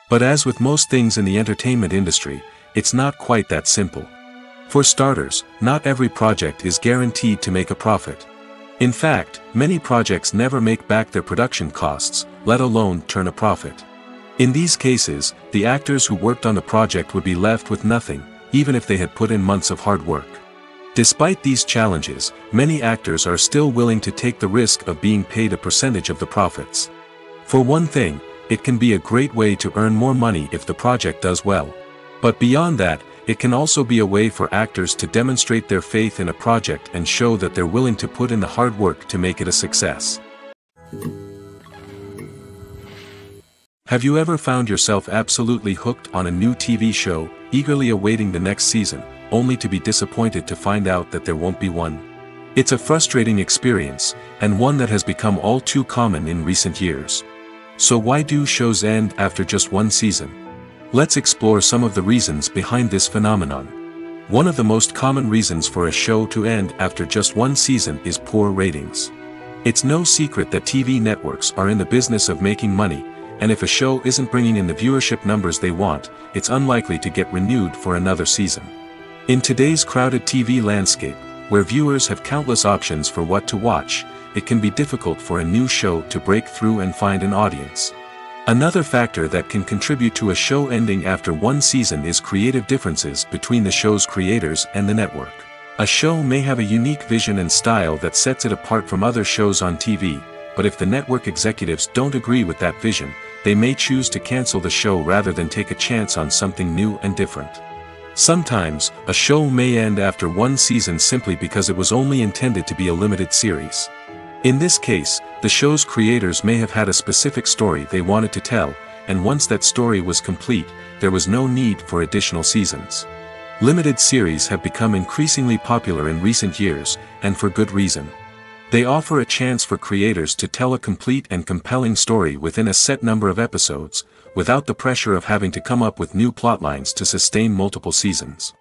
But as with most things in the entertainment industry, it's not quite that simple. For starters, not every project is guaranteed to make a profit. In fact, many projects never make back their production costs, let alone turn a profit. In these cases, the actors who worked on the project would be left with nothing, even if they had put in months of hard work. Despite these challenges, many actors are still willing to take the risk of being paid a percentage of the profits. For one thing, it can be a great way to earn more money if the project does well. But beyond that, it can also be a way for actors to demonstrate their faith in a project and show that they're willing to put in the hard work to make it a success. Have you ever found yourself absolutely hooked on a new TV show, eagerly awaiting the next season, only to be disappointed to find out that there won't be one? It's a frustrating experience, and one that has become all too common in recent years. So why do shows end after just one season? Let's explore some of the reasons behind this phenomenon. One of the most common reasons for a show to end after just one season is poor ratings. It's no secret that TV networks are in the business of making money, and if a show isn't bringing in the viewership numbers they want, it's unlikely to get renewed for another season. In today's crowded TV landscape, where viewers have countless options for what to watch, it can be difficult for a new show to break through and find an audience. Another factor that can contribute to a show ending after one season is creative differences between the show's creators and the network. A show may have a unique vision and style that sets it apart from other shows on TV, but if the network executives don't agree with that vision, they may choose to cancel the show rather than take a chance on something new and different. Sometimes, a show may end after one season simply because it was only intended to be a limited series. In this case, the show's creators may have had a specific story they wanted to tell, and once that story was complete, there was no need for additional seasons. Limited series have become increasingly popular in recent years, and for good reason. They offer a chance for creators to tell a complete and compelling story within a set number of episodes, without the pressure of having to come up with new plotlines to sustain multiple seasons.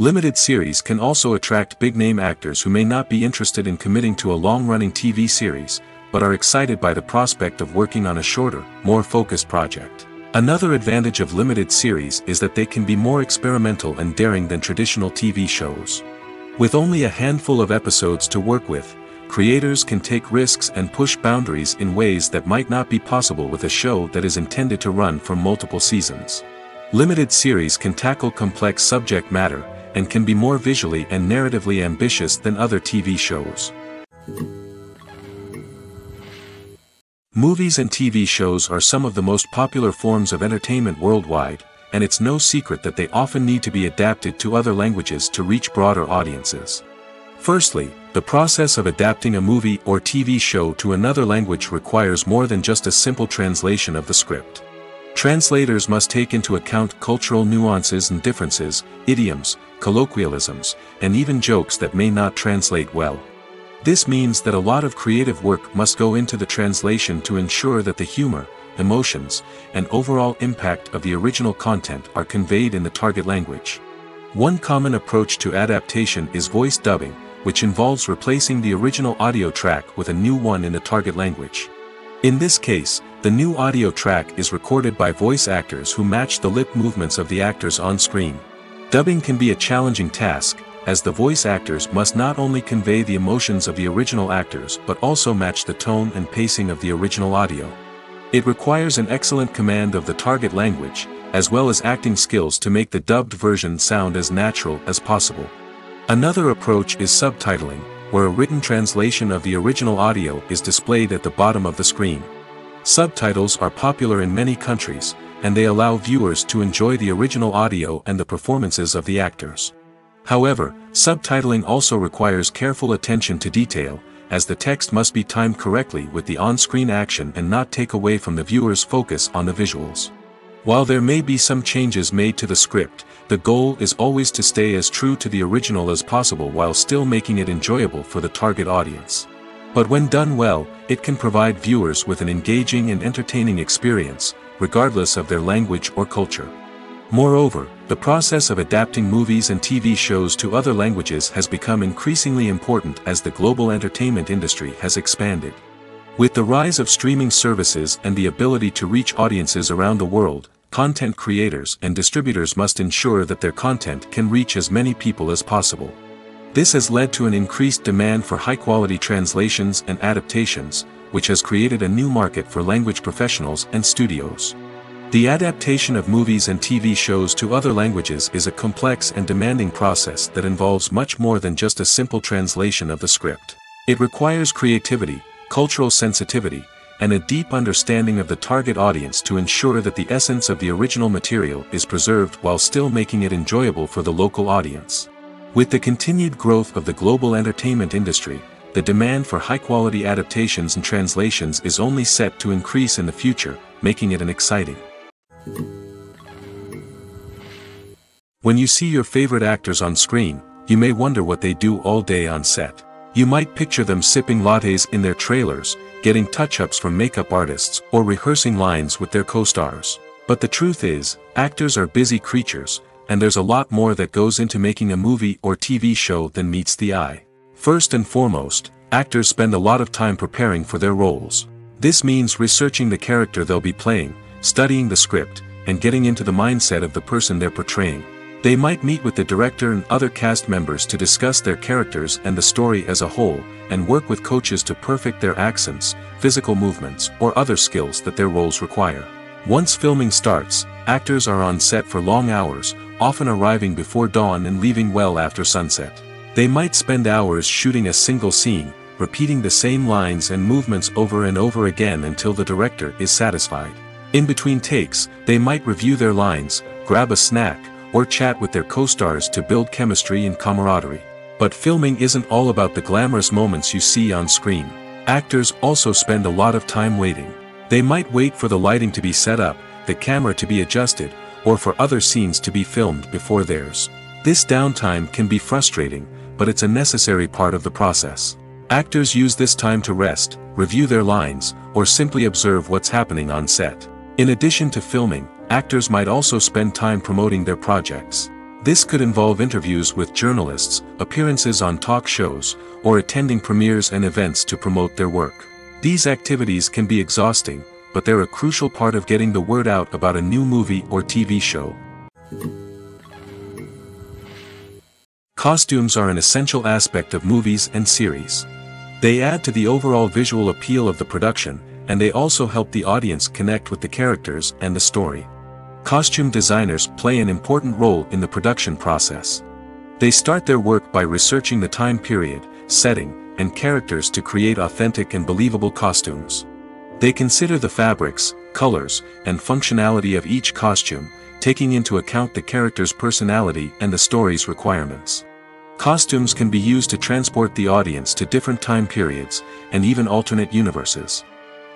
Limited series can also attract big-name actors who may not be interested in committing to a long-running TV series, but are excited by the prospect of working on a shorter, more focused project. Another advantage of limited series is that they can be more experimental and daring than traditional TV shows. With only a handful of episodes to work with, creators can take risks and push boundaries in ways that might not be possible with a show that is intended to run for multiple seasons. Limited series can tackle complex subject matter, and can be more visually and narratively ambitious than other TV shows. Movies and TV shows are some of the most popular forms of entertainment worldwide, and it's no secret that they often need to be adapted to other languages to reach broader audiences. Firstly, the process of adapting a movie or TV show to another language requires more than just a simple translation of the script. Translators must take into account cultural nuances and differences, idioms, colloquialisms, and even jokes that may not translate well. This means that a lot of creative work must go into the translation to ensure that the humor, emotions, and overall impact of the original content are conveyed in the target language. One common approach to adaptation is voice dubbing, which involves replacing the original audio track with a new one in the target language. In this case, the new audio track is recorded by voice actors who match the lip movements of the actors on screen. Dubbing can be a challenging task, as the voice actors must not only convey the emotions of the original actors but also match the tone and pacing of the original audio. It requires an excellent command of the target language, as well as acting skills to make the dubbed version sound as natural as possible. Another approach is subtitling, where a written translation of the original audio is displayed at the bottom of the screen. Subtitles are popular in many countries, and they allow viewers to enjoy the original audio and the performances of the actors. However, subtitling also requires careful attention to detail, as the text must be timed correctly with the on-screen action and not take away from the viewer's focus on the visuals. While there may be some changes made to the script, the goal is always to stay as true to the original as possible while still making it enjoyable for the target audience. But when done well, it can provide viewers with an engaging and entertaining experience, regardless of their language or culture. Moreover, the process of adapting movies and TV shows to other languages has become increasingly important as the global entertainment industry has expanded. With the rise of streaming services and the ability to reach audiences around the world, content creators and distributors must ensure that their content can reach as many people as possible. This has led to an increased demand for high-quality translations and adaptations, which has created a new market for language professionals and studios. The adaptation of movies and TV shows to other languages is a complex and demanding process that involves much more than just a simple translation of the script. It requires creativity, cultural sensitivity, and a deep understanding of the target audience to ensure that the essence of the original material is preserved while still making it enjoyable for the local audience. With the continued growth of the global entertainment industry, the demand for high-quality adaptations and translations is only set to increase in the future, making it an exciting. When you see your favorite actors on screen, you may wonder what they do all day on set. You might picture them sipping lattes in their trailers, getting touch-ups from makeup artists, or rehearsing lines with their co-stars. But the truth is, actors are busy creatures, and there's a lot more that goes into making a movie or TV show than meets the eye. First and foremost, actors spend a lot of time preparing for their roles. This means researching the character they'll be playing, studying the script, and getting into the mindset of the person they're portraying. They might meet with the director and other cast members to discuss their characters and the story as a whole, and work with coaches to perfect their accents, physical movements, or other skills that their roles require. Once filming starts, actors are on set for long hours, often arriving before dawn and leaving well after sunset. They might spend hours shooting a single scene, repeating the same lines and movements over and over again until the director is satisfied. In between takes, they might review their lines, grab a snack, or chat with their co-stars to build chemistry and camaraderie. But filming isn't all about the glamorous moments you see on screen. Actors also spend a lot of time waiting. They might wait for the lighting to be set up, the camera to be adjusted, or for other scenes to be filmed before theirs. This downtime can be frustrating, but it's a necessary part of the process. Actors use this time to rest, review their lines, or simply observe what's happening on set. In addition to filming, actors might also spend time promoting their projects. This could involve interviews with journalists, appearances on talk shows, or attending premieres and events to promote their work. These activities can be exhausting, but they're a crucial part of getting the word out about a new movie or TV show. Costumes are an essential aspect of movies and series. They add to the overall visual appeal of the production, and they also help the audience connect with the characters and the story. Costume designers play an important role in the production process. They start their work by researching the time period, setting, and characters to create authentic and believable costumes. They consider the fabrics, colors, and functionality of each costume, taking into account the character's personality and the story's requirements. Costumes can be used to transport the audience to different time periods, and even alternate universes.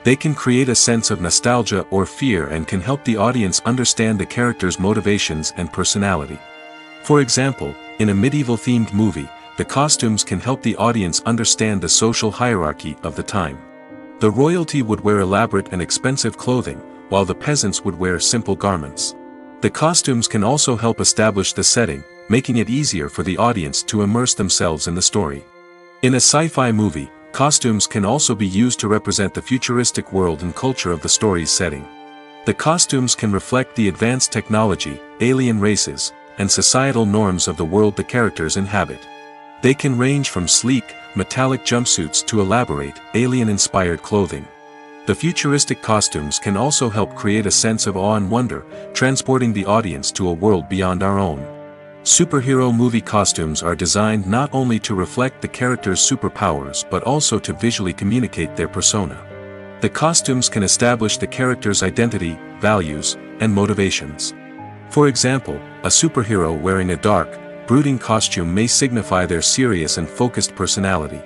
They can create a sense of nostalgia or fear and can help the audience understand the character's motivations and personality. For example, in a medieval-themed movie, the costumes can help the audience understand the social hierarchy of the time. The royalty would wear elaborate and expensive clothing, while the peasants would wear simple garments. The costumes can also help establish the setting, making it easier for the audience to immerse themselves in the story. In a sci-fi movie, costumes can also be used to represent the futuristic world and culture of the story's setting. The costumes can reflect the advanced technology, alien races, and societal norms of the world the characters inhabit. They can range from sleek, metallic jumpsuits to elaborate, alien-inspired clothing. The futuristic costumes can also help create a sense of awe and wonder, transporting the audience to a world beyond our own. Superhero movie costumes are designed not only to reflect the character's superpowers but also to visually communicate their persona. The costumes can establish the character's identity, values, and motivations. For example, a superhero wearing a dark, brooding costume may signify their serious and focused personality.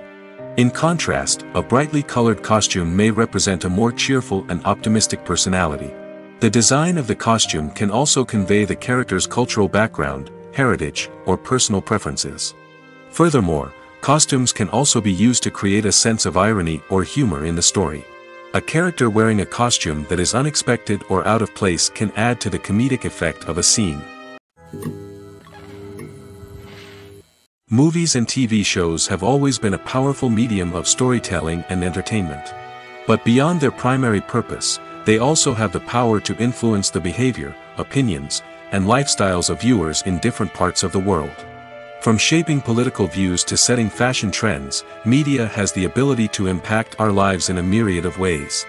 In contrast, a brightly colored costume may represent a more cheerful and optimistic personality. The design of the costume can also convey the character's cultural background, heritage, or personal preferences. Furthermore, costumes can also be used to create a sense of irony or humor in the story. A character wearing a costume that is unexpected or out of place can add to the comedic effect of a scene. Movies and TV shows have always been a powerful medium of storytelling and entertainment. But beyond their primary purpose, they also have the power to influence the behavior, opinions, and lifestyles of viewers in different parts of the world. From shaping political views to setting fashion trends, media has the ability to impact our lives in a myriad of ways.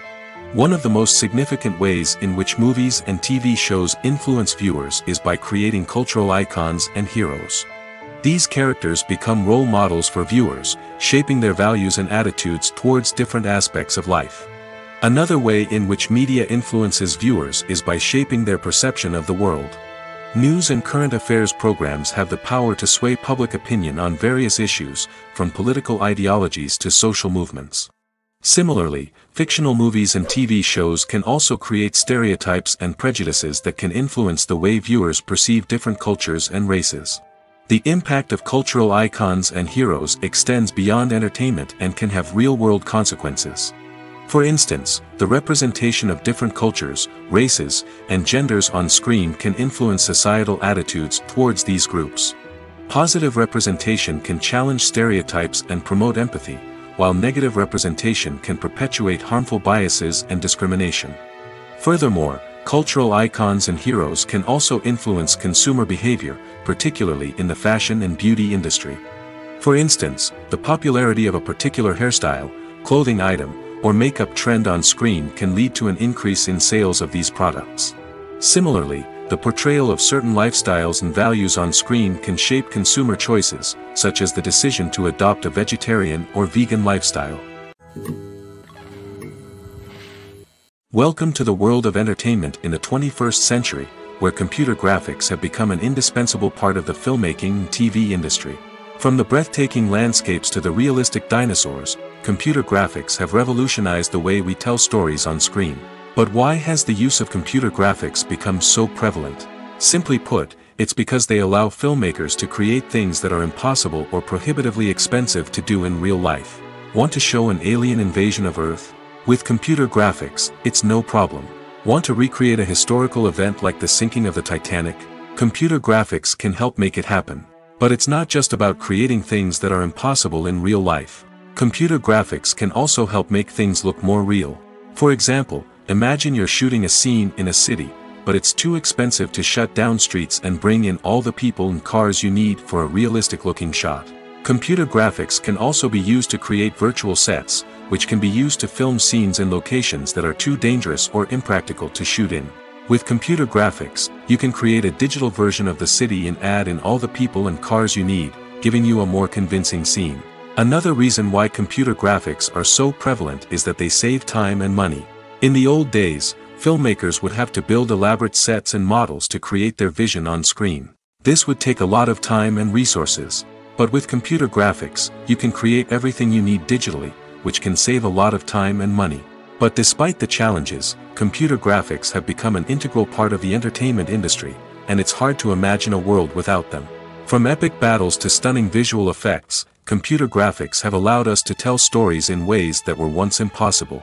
One of the most significant ways in which movies and TV shows influence viewers is by creating cultural icons and heroes. These characters become role models for viewers, shaping their values and attitudes towards different aspects of life. Another way in which media influences viewers is by shaping their perception of the world. News and current affairs programs have the power to sway public opinion on various issues, from political ideologies to social movements. Similarly, fictional movies and TV shows can also create stereotypes and prejudices that can influence the way viewers perceive different cultures and races. The impact of cultural icons and heroes extends beyond entertainment and can have real-world consequences. For instance, the representation of different cultures, races, and genders on screen can influence societal attitudes towards these groups. Positive representation can challenge stereotypes and promote empathy, while negative representation can perpetuate harmful biases and discrimination. Furthermore, cultural icons and heroes can also influence consumer behavior, particularly in the fashion and beauty industry. For instance, the popularity of a particular hairstyle, clothing item, or makeup trend on screen can lead to an increase in sales of these products. Similarly, the portrayal of certain lifestyles and values on screen can shape consumer choices, such as the decision to adopt a vegetarian or vegan lifestyle. Welcome to the world of entertainment in the 21st century, where computer graphics have become an indispensable part of the filmmaking and TV industry. From the breathtaking landscapes to the realistic dinosaurs, computer graphics have revolutionized the way we tell stories on screen. But why has the use of computer graphics become so prevalent? Simply put, it's because they allow filmmakers to create things that are impossible or prohibitively expensive to do in real life. Want to show an alien invasion of Earth? With computer graphics, it's no problem. Want to recreate a historical event like the sinking of the Titanic? Computer graphics can help make it happen. But it's not just about creating things that are impossible in real life. Computer graphics can also help make things look more real. For example, imagine you're shooting a scene in a city, but it's too expensive to shut down streets and bring in all the people and cars you need for a realistic-looking shot. Computer graphics can also be used to create virtual sets, which can be used to film scenes in locations that are too dangerous or impractical to shoot in. With computer graphics, you can create a digital version of the city and add in all the people and cars you need, giving you a more convincing scene. Another reason why computer graphics are so prevalent is that they save time and money. In the old days, filmmakers would have to build elaborate sets and models to create their vision on screen. This would take a lot of time and resources. But with computer graphics, you can create everything you need digitally, which can save a lot of time and money. But despite the challenges, computer graphics have become an integral part of the entertainment industry, and it's hard to imagine a world without them. From epic battles to stunning visual effects, computer graphics have allowed us to tell stories in ways that were once impossible.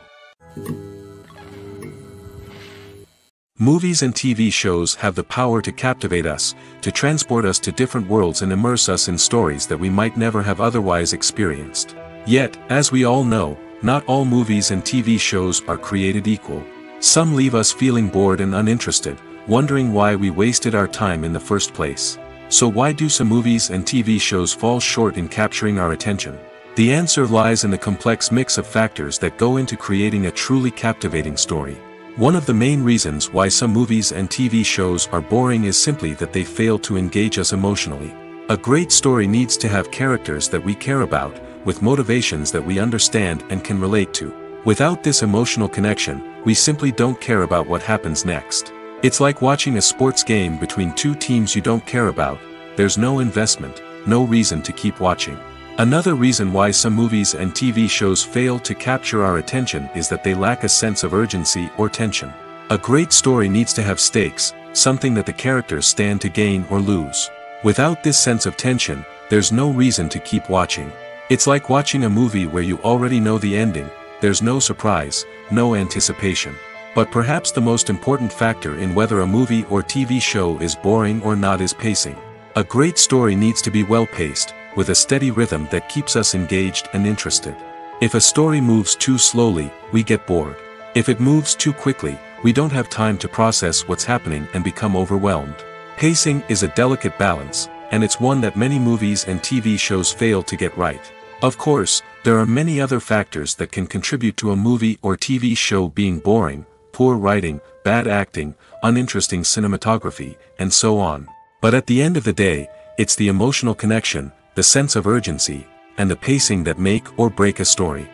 Movies and TV shows have the power to captivate us, to transport us to different worlds and immerse us in stories that we might never have otherwise experienced. Yet, as we all know, not all movies and TV shows are created equal. Some leave us feeling bored and uninterested, wondering why we wasted our time in the first place. So why do some movies and TV shows fall short in capturing our attention? The answer lies in the complex mix of factors that go into creating a truly captivating story. One of the main reasons why some movies and TV shows are boring is simply that they fail to engage us emotionally. A great story needs to have characters that we care about, with motivations that we understand and can relate to. Without this emotional connection, we simply don't care about what happens next. It's like watching a sports game between two teams you don't care about. There's no investment, no reason to keep watching. Another reason why some movies and TV shows fail to capture our attention is that they lack a sense of urgency or tension. A great story needs to have stakes, something that the characters stand to gain or lose. Without this sense of tension, there's no reason to keep watching. It's like watching a movie where you already know the ending. There's no surprise, no anticipation. But perhaps the most important factor in whether a movie or TV show is boring or not is pacing. A great story needs to be well-paced, with a steady rhythm that keeps us engaged and interested. If a story moves too slowly, we get bored. If it moves too quickly, we don't have time to process what's happening and become overwhelmed. Pacing is a delicate balance, and it's one that many movies and TV shows fail to get right. Of course, there are many other factors that can contribute to a movie or TV show being boring: poor writing, bad acting, uninteresting cinematography, and so on. But at the end of the day, it's the emotional connection, the sense of urgency, and the pacing that make or break a story.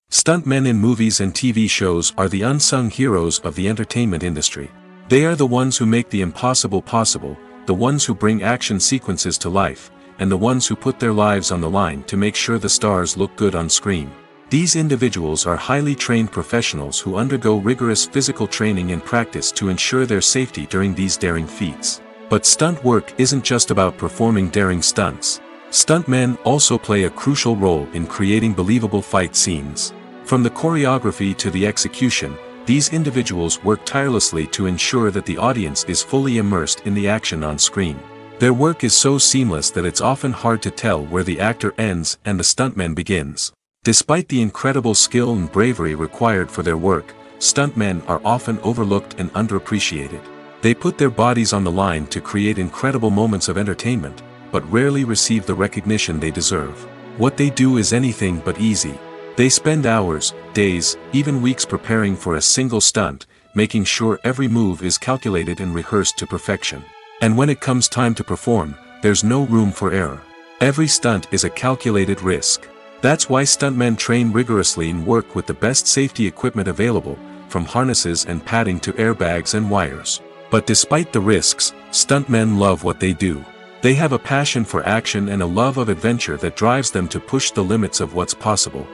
Stuntmen in movies and TV shows are the unsung heroes of the entertainment industry. They are the ones who make the impossible possible, the ones who bring action sequences to life, and the ones who put their lives on the line to make sure the stars look good on screen. These individuals are highly trained professionals who undergo rigorous physical training and practice to ensure their safety during these daring feats. But stunt work isn't just about performing daring stunts. Stuntmen also play a crucial role in creating believable fight scenes. From the choreography to the execution, these individuals work tirelessly to ensure that the audience is fully immersed in the action on screen. Their work is so seamless that it's often hard to tell where the actor ends and the stuntman begins. Despite the incredible skill and bravery required for their work, stuntmen are often overlooked and underappreciated. They put their bodies on the line to create incredible moments of entertainment, but rarely receive the recognition they deserve. What they do is anything but easy. They spend hours, days, even weeks preparing for a single stunt, making sure every move is calculated and rehearsed to perfection. And when it comes time to perform, there's no room for error. Every stunt is a calculated risk. That's why stuntmen train rigorously and work with the best safety equipment available, from harnesses and padding to airbags and wires. But despite the risks, stuntmen love what they do. They have a passion for action and a love of adventure that drives them to push the limits of what's possible.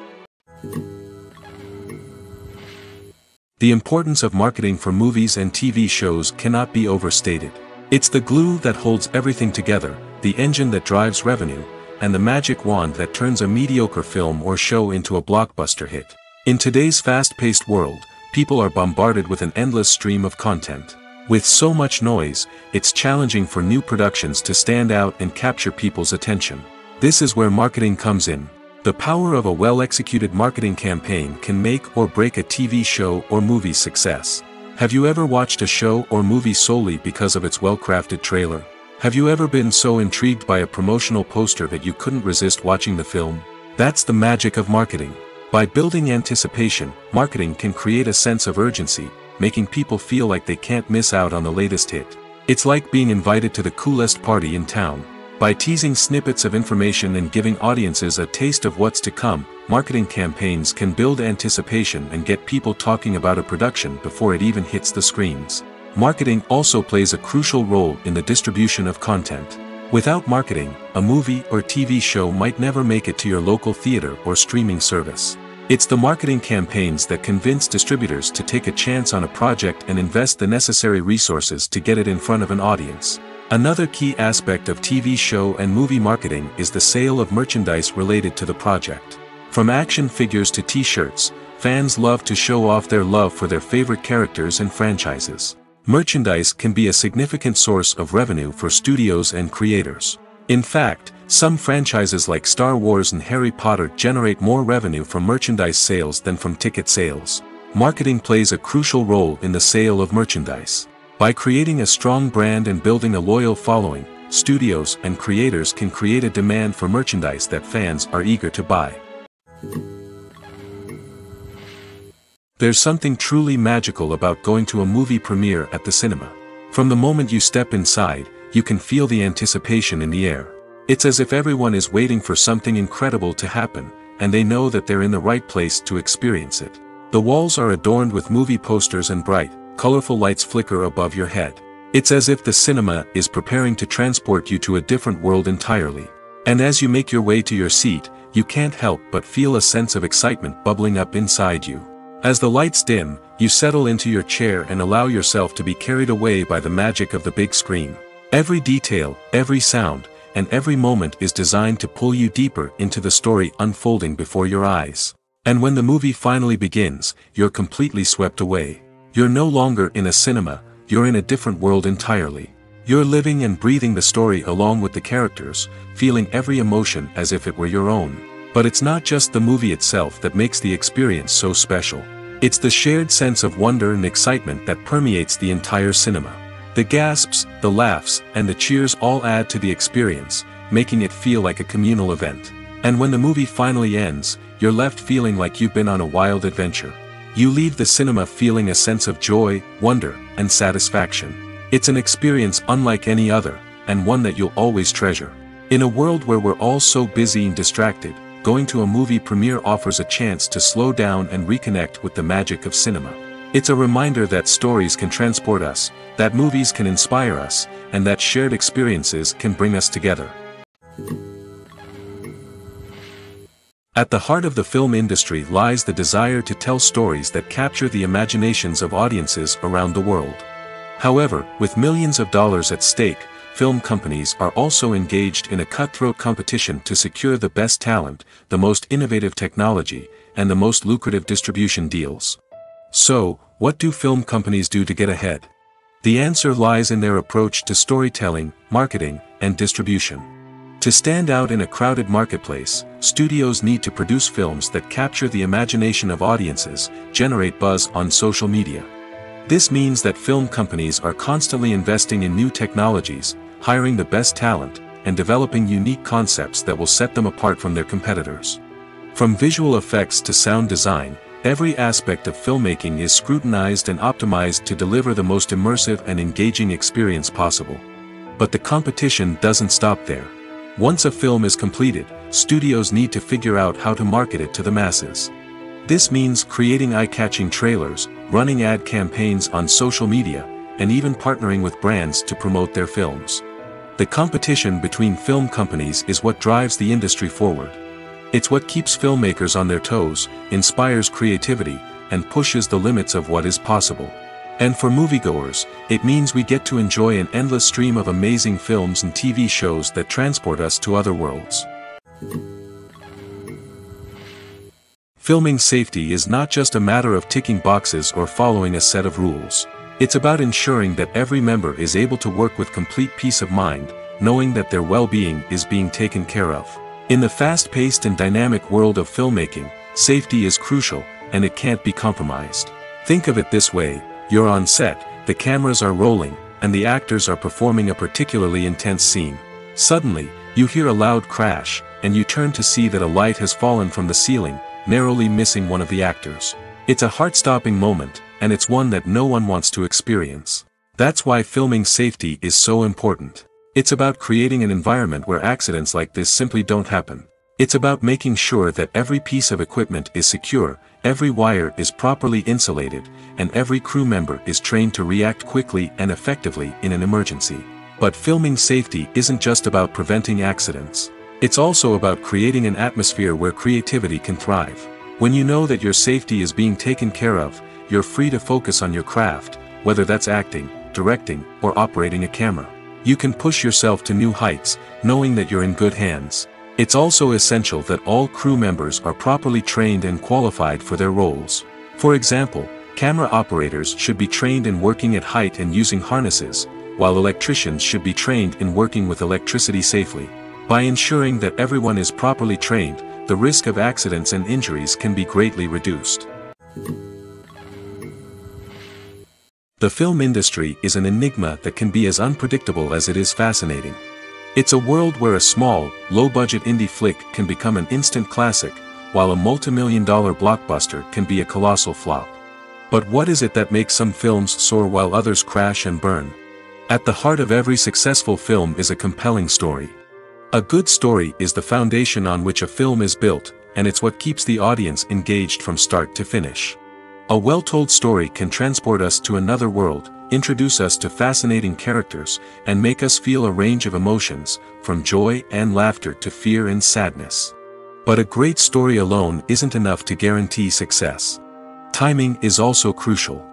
The importance of marketing for movies and TV shows cannot be overstated. It's the glue that holds everything together, the engine that drives revenue, and the magic wand that turns a mediocre film or show into a blockbuster hit. In today's fast-paced world, people are bombarded with an endless stream of content. With so much noise, it's challenging for new productions to stand out and capture people's attention. This is where marketing comes in. The power of a well-executed marketing campaign can make or break a TV show or movie's success. Have you ever watched a show or movie solely because of its well-crafted trailer? Have you ever been so intrigued by a promotional poster that you couldn't resist watching the film? That's the magic of marketing. By building anticipation, marketing can create a sense of urgency, making people feel like they can't miss out on the latest hit. It's like being invited to the coolest party in town. By teasing snippets of information and giving audiences a taste of what's to come, marketing campaigns can build anticipation and get people talking about a production before it even hits the screens. Marketing also plays a crucial role in the distribution of content. Without marketing, a movie or TV show might never make it to your local theater or streaming service. It's the marketing campaigns that convince distributors to take a chance on a project and invest the necessary resources to get it in front of an audience. Another key aspect of TV show and movie marketing is the sale of merchandise related to the project. From action figures to t-shirts, fans love to show off their love for their favorite characters and franchises. Merchandise can be a significant source of revenue for studios and creators. In fact, some franchises like Star Wars and Harry Potter generate more revenue from merchandise sales than from ticket sales. Marketing plays a crucial role in the sale of merchandise. By creating a strong brand and building a loyal following, studios and creators can create a demand for merchandise that fans are eager to buy. There's something truly magical about going to a movie premiere at the cinema. From the moment you step inside, you can feel the anticipation in the air. It's as if everyone is waiting for something incredible to happen, and they know that they're in the right place to experience it. The walls are adorned with movie posters and bright, colorful lights flicker above your head. It's as if the cinema is preparing to transport you to a different world entirely. And as you make your way to your seat, you can't help but feel a sense of excitement bubbling up inside you. As the lights dim, you settle into your chair and allow yourself to be carried away by the magic of the big screen. Every detail, every sound, and every moment is designed to pull you deeper into the story unfolding before your eyes. And when the movie finally begins, you're completely swept away. You're no longer in a cinema, you're in a different world entirely. You're living and breathing the story along with the characters, feeling every emotion as if it were your own. But it's not just the movie itself that makes the experience so special. It's the shared sense of wonder and excitement that permeates the entire cinema. The gasps, the laughs, and the cheers all add to the experience, making it feel like a communal event. And when the movie finally ends, you're left feeling like you've been on a wild adventure. You leave the cinema feeling a sense of joy, wonder, and satisfaction. It's an experience unlike any other, and one that you'll always treasure. In a world where we're all so busy and distracted, going to a movie premiere offers a chance to slow down and reconnect with the magic of cinema. It's a reminder that stories can transport us, that movies can inspire us, and that shared experiences can bring us together. At the heart of the film industry lies the desire to tell stories that capture the imaginations of audiences around the world. However, with millions of dollars at stake, film companies are also engaged in a cutthroat competition to secure the best talent, the most innovative technology, and the most lucrative distribution deals. So, what do film companies do to get ahead? The answer lies in their approach to storytelling, marketing, and distribution. To stand out in a crowded marketplace, studios need to produce films that capture the imagination of audiences, generate buzz on social media. This means that film companies are constantly investing in new technologies, hiring the best talent, and developing unique concepts that will set them apart from their competitors. From visual effects to sound design, every aspect of filmmaking is scrutinized and optimized to deliver the most immersive and engaging experience possible. But the competition doesn't stop there. Once a film is completed, studios need to figure out how to market it to the masses. This means creating eye-catching trailers, running ad campaigns on social media, and even partnering with brands to promote their films. The competition between film companies is what drives the industry forward. It's what keeps filmmakers on their toes, inspires creativity, and pushes the limits of what is possible. And for moviegoers, it means we get to enjoy an endless stream of amazing films and TV shows that transport us to other worlds. Filming safety is not just a matter of ticking boxes or following a set of rules. It's about ensuring that every member is able to work with complete peace of mind, knowing that their well-being is being taken care of. In the fast-paced and dynamic world of filmmaking, safety is crucial, and it can't be compromised. Think of it this way: you're on set, the cameras are rolling, and the actors are performing a particularly intense scene. Suddenly, you hear a loud crash, and you turn to see that a light has fallen from the ceiling, narrowly missing one of the actors. It's a heart-stopping moment, and it's one that no one wants to experience. That's why filming safety is so important. It's about creating an environment where accidents like this simply don't happen. It's about making sure that every piece of equipment is secure, every wire is properly insulated, and every crew member is trained to react quickly and effectively in an emergency. But filming safety isn't just about preventing accidents. It's also about creating an atmosphere where creativity can thrive. When you know that your safety is being taken care of, you're free to focus on your craft, whether that's acting, directing, or operating a camera. You can push yourself to new heights, knowing that you're in good hands. It's also essential that all crew members are properly trained and qualified for their roles. For example, camera operators should be trained in working at height and using harnesses, while electricians should be trained in working with electricity safely. By ensuring that everyone is properly trained, the risk of accidents and injuries can be greatly reduced. The film industry is an enigma that can be as unpredictable as it is fascinating. It's a world where a small, low-budget indie flick can become an instant classic, while a multi-million-dollar blockbuster can be a colossal flop. But what is it that makes some films soar while others crash and burn? At the heart of every successful film is a compelling story. A good story is the foundation on which a film is built, and it's what keeps the audience engaged from start to finish. A well-told story can transport us to another world, introduce us to fascinating characters, and make us feel a range of emotions, from joy and laughter to fear and sadness. But a great story alone isn't enough to guarantee success. Timing is also crucial.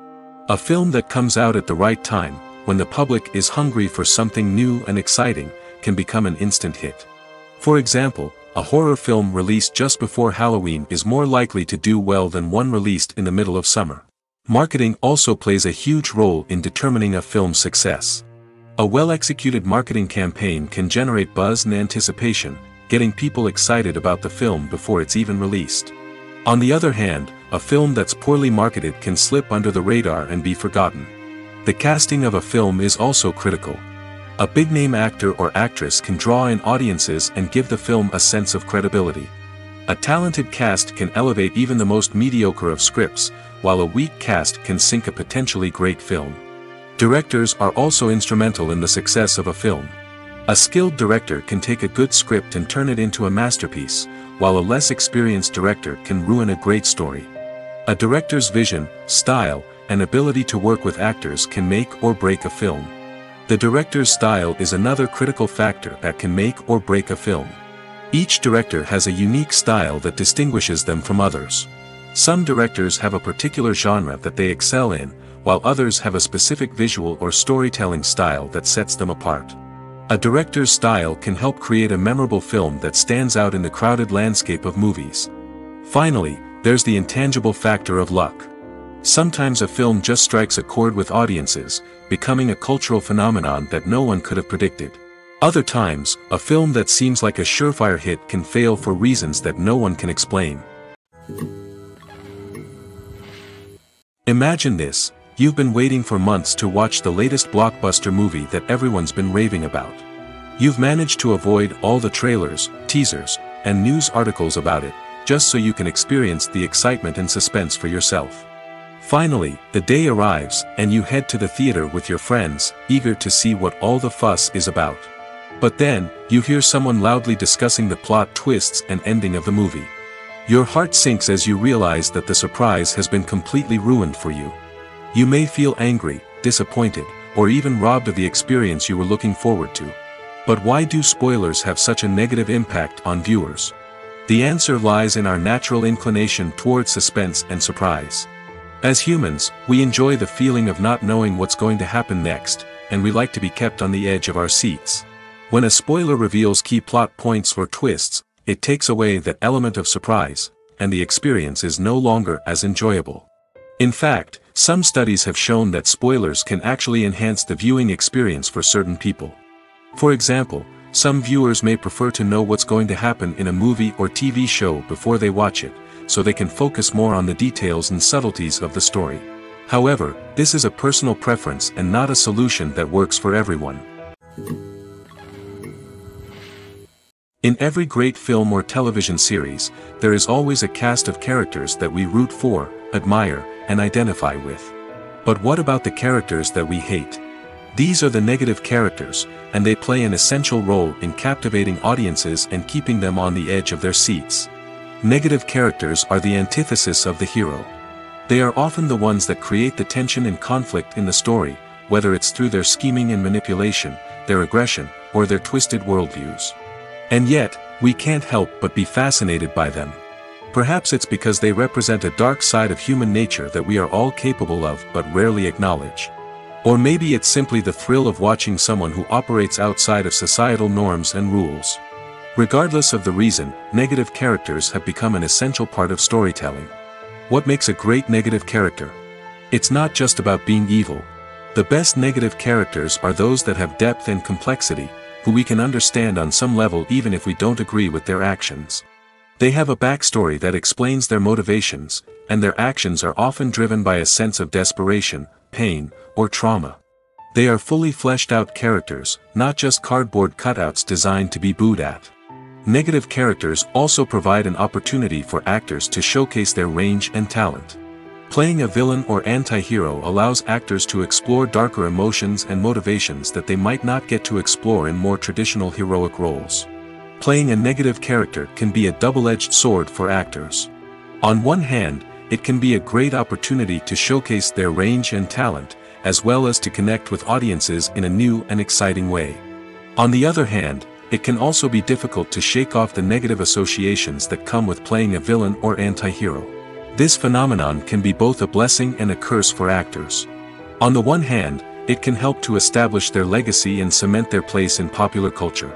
A film that comes out at the right time, when the public is hungry for something new and exciting, can become an instant hit. For example, a horror film released just before Halloween is more likely to do well than one released in the middle of summer. Marketing also plays a huge role in determining a film's success. A well-executed marketing campaign can generate buzz and anticipation, getting people excited about the film before it's even released. On the other hand, a film that's poorly marketed can slip under the radar and be forgotten. The casting of a film is also critical. A big-name actor or actress can draw in audiences and give the film a sense of credibility. A talented cast can elevate even the most mediocre of scripts, while a weak cast can sink a potentially great film. Directors are also instrumental in the success of a film. A skilled director can take a good script and turn it into a masterpiece, while a less experienced director can ruin a great story. A director's vision, style, and ability to work with actors can make or break a film. The director's style is another critical factor that can make or break a film. Each director has a unique style that distinguishes them from others. Some directors have a particular genre that they excel in, while others have a specific visual or storytelling style that sets them apart. A director's style can help create a memorable film that stands out in the crowded landscape of movies. Finally, there's the intangible factor of luck. Sometimes a film just strikes a chord with audiences, becoming a cultural phenomenon that no one could have predicted. Other times, a film that seems like a surefire hit can fail for reasons that no one can explain. Imagine this: you've been waiting for months to watch the latest blockbuster movie that everyone's been raving about. You've managed to avoid all the trailers, teasers, and news articles about it, just so you can experience the excitement and suspense for yourself. Finally, the day arrives, and you head to the theater with your friends, eager to see what all the fuss is about. But then, you hear someone loudly discussing the plot twists and ending of the movie. Your heart sinks as you realize that the surprise has been completely ruined for you. You may feel angry, disappointed, or even robbed of the experience you were looking forward to. But why do spoilers have such a negative impact on viewers? The answer lies in our natural inclination toward suspense and surprise. As humans, we enjoy the feeling of not knowing what's going to happen next, and we like to be kept on the edge of our seats. When a spoiler reveals key plot points or twists, it takes away that element of surprise, and the experience is no longer as enjoyable. In fact, some studies have shown that spoilers can actually enhance the viewing experience for certain people. For example, some viewers may prefer to know what's going to happen in a movie or TV show before they watch it, so they can focus more on the details and subtleties of the story. However, this is a personal preference and not a solution that works for everyone. In every great film or television series, there is always a cast of characters that we root for, admire, and identify with. But what about the characters that we hate? These are the negative characters, and they play an essential role in captivating audiences and keeping them on the edge of their seats. Negative characters are the antithesis of the hero. They are often the ones that create the tension and conflict in the story, whether it's through their scheming and manipulation, their aggression, or their twisted worldviews. And yet, we can't help but be fascinated by them. Perhaps it's because they represent a dark side of human nature that we are all capable of but rarely acknowledge. Or maybe it's simply the thrill of watching someone who operates outside of societal norms and rules. Regardless of the reason, negative characters have become an essential part of storytelling. What makes a great negative character? It's not just about being evil. The best negative characters are those that have depth and complexity, who we can understand on some level even if we don't agree with their actions. They have a backstory that explains their motivations, and their actions are often driven by a sense of desperation, pain, or trauma. They are fully fleshed out characters, not just cardboard cutouts designed to be booed at. Negative characters also provide an opportunity for actors to showcase their range and talent. Playing a villain or anti-hero allows actors to explore darker emotions and motivations that they might not get to explore in more traditional heroic roles. Playing a negative character can be a double-edged sword for actors. On one hand, it can be a great opportunity to showcase their range and talent, as well as to connect with audiences in a new and exciting way. On the other hand, it can also be difficult to shake off the negative associations that come with playing a villain or anti-hero. This phenomenon can be both a blessing and a curse for actors. On the one hand, it can help to establish their legacy and cement their place in popular culture.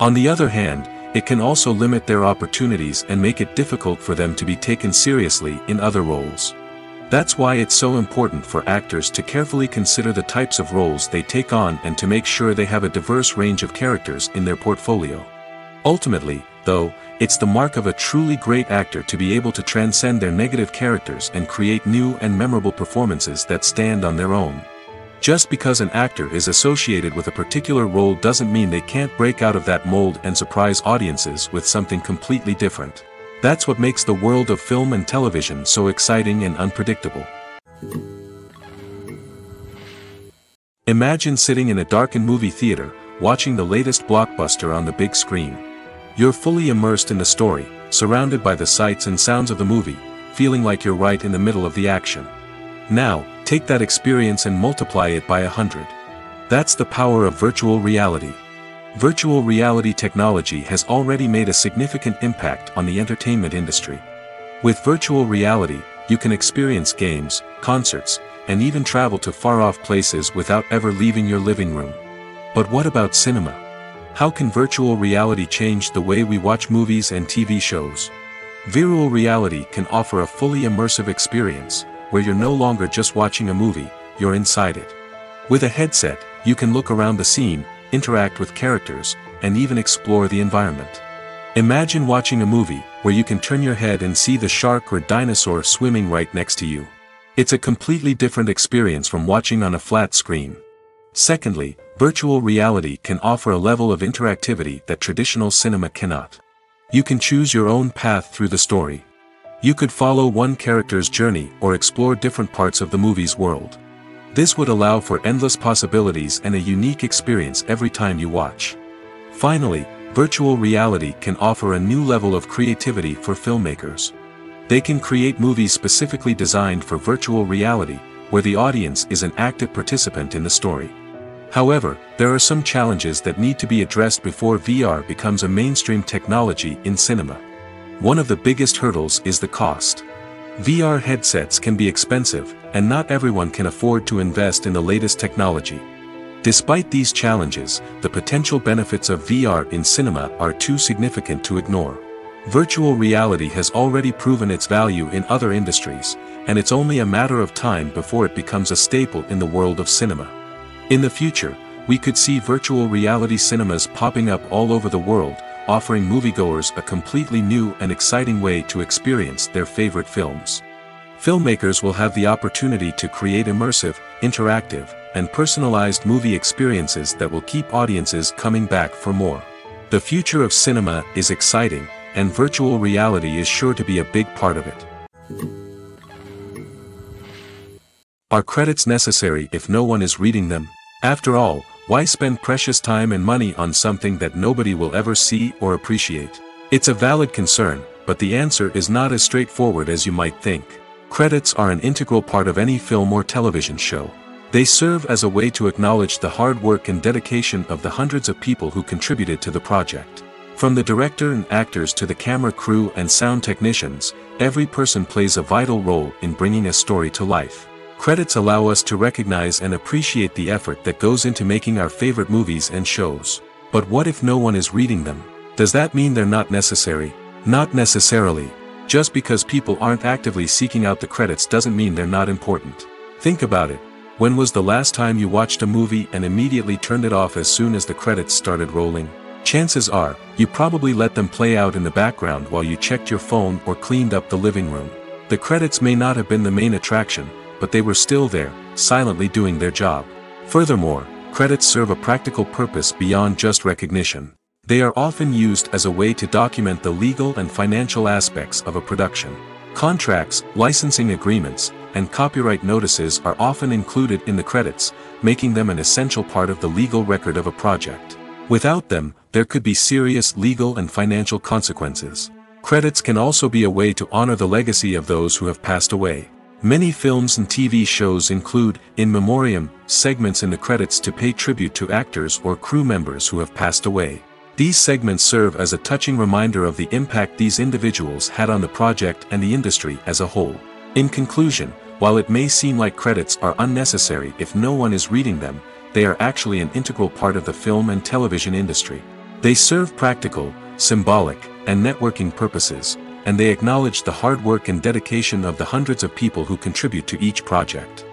On the other hand, it can also limit their opportunities and make it difficult for them to be taken seriously in other roles. That's why it's so important for actors to carefully consider the types of roles they take on and to make sure they have a diverse range of characters in their portfolio. Ultimately, though, it's the mark of a truly great actor to be able to transcend their negative characters and create new and memorable performances that stand on their own. Just because an actor is associated with a particular role doesn't mean they can't break out of that mold and surprise audiences with something completely different. That's what makes the world of film and television so exciting and unpredictable. Imagine sitting in a darkened movie theater, watching the latest blockbuster on the big screen. You're fully immersed in the story, surrounded by the sights and sounds of the movie, feeling like you're right in the middle of the action. Now, take that experience and multiply it by 100. That's the power of virtual reality. Virtual reality technology has already made a significant impact on the entertainment industry. With virtual reality, you can experience games, concerts, and even travel to far-off places without ever leaving your living room. But what about cinema? How can virtual reality change the way we watch movies and TV shows? Virtual reality can offer a fully immersive experience, where you're no longer just watching a movie, you're inside it. With a headset, you can look around the scene, interact with characters, and even explore the environment. Imagine watching a movie, where you can turn your head and see the shark or dinosaur swimming right next to you. It's a completely different experience from watching on a flat screen. Secondly, virtual reality can offer a level of interactivity that traditional cinema cannot. You can choose your own path through the story. You could follow one character's journey or explore different parts of the movie's world. This would allow for endless possibilities and a unique experience every time you watch. Finally, virtual reality can offer a new level of creativity for filmmakers. They can create movies specifically designed for virtual reality, where the audience is an active participant in the story. However, there are some challenges that need to be addressed before VR becomes a mainstream technology in cinema. One of the biggest hurdles is the cost. VR headsets can be expensive, and not everyone can afford to invest in the latest technology. Despite these challenges, the potential benefits of VR in cinema are too significant to ignore. Virtual reality has already proven its value in other industries, and it's only a matter of time before it becomes a staple in the world of cinema. In the future, we could see virtual reality cinemas popping up all over the world, offering moviegoers a completely new and exciting way to experience their favorite films. Filmmakers will have the opportunity to create immersive, interactive, and personalized movie experiences that will keep audiences coming back for more. The future of cinema is exciting, and virtual reality is sure to be a big part of it. Are credits necessary if no one is reading them? After all, why spend precious time and money on something that nobody will ever see or appreciate? It's a valid concern, but the answer is not as straightforward as you might think. Credits are an integral part of any film or television show. They serve as a way to acknowledge the hard work and dedication of the hundreds of people who contributed to the project. From the director and actors to the camera crew and sound technicians, every person plays a vital role in bringing a story to life. Credits allow us to recognize and appreciate the effort that goes into making our favorite movies and shows. But what if no one is reading them? Does that mean they're not necessary? Not necessarily. Just because people aren't actively seeking out the credits doesn't mean they're not important. Think about it. When was the last time you watched a movie and immediately turned it off as soon as the credits started rolling? Chances are, you probably let them play out in the background while you checked your phone or cleaned up the living room. The credits may not have been the main attraction, but they were still there, silently doing their job. Furthermore, credits serve a practical purpose beyond just recognition. They are often used as a way to document the legal and financial aspects of a production. Contracts, licensing agreements, and copyright notices are often included in the credits, making them an essential part of the legal record of a project. Without them, there could be serious legal and financial consequences. Credits can also be a way to honor the legacy of those who have passed away. Many films and TV shows include in memoriam segments in the credits to pay tribute to actors or crew members who have passed away. These segments serve as a touching reminder of the impact these individuals had on the project and the industry as a whole. In conclusion, while it may seem like credits are unnecessary if no one is reading them, they are actually an integral part of the film and television industry. They serve practical, symbolic, and networking purposes, and they acknowledge the hard work and dedication of the hundreds of people who contribute to each project.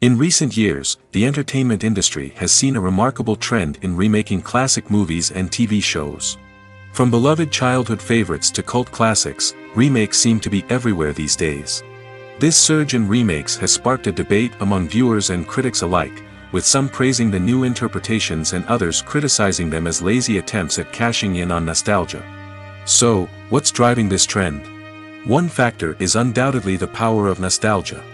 In recent years, the entertainment industry has seen a remarkable trend in remaking classic movies and TV shows. From beloved childhood favorites to cult classics, remakes seem to be everywhere these days. This surge in remakes has sparked a debate among viewers and critics alike, with some praising the new interpretations and others criticizing them as lazy attempts at cashing in on nostalgia. So, what's driving this trend? One factor is undoubtedly the power of nostalgia.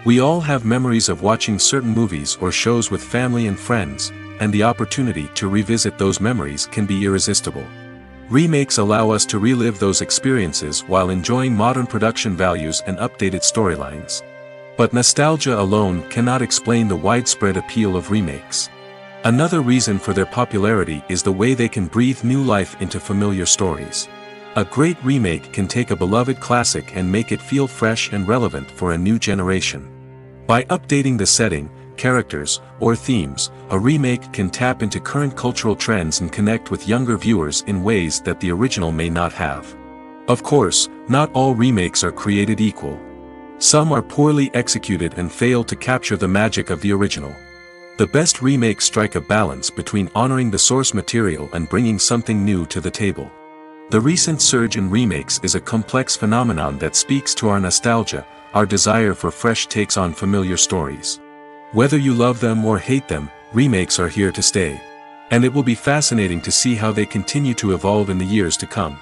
We all have memories of watching certain movies or shows with family and friends, and the opportunity to revisit those memories can be irresistible. Remakes allow us to relive those experiences while enjoying modern production values and updated storylines. But nostalgia alone cannot explain the widespread appeal of remakes. Another reason for their popularity is the way they can breathe new life into familiar stories. A great remake can take a beloved classic and make it feel fresh and relevant for a new generation. By updating the setting, characters, or themes, a remake can tap into current cultural trends and connect with younger viewers in ways that the original may not have. Of course, not all remakes are created equal. Some are poorly executed and fail to capture the magic of the original. The best remakes strike a balance between honoring the source material and bringing something new to the table. The recent surge in remakes is a complex phenomenon that speaks to our nostalgia, our desire for fresh takes on familiar stories. Whether you love them or hate them, remakes are here to stay. And it will be fascinating to see how they continue to evolve in the years to come.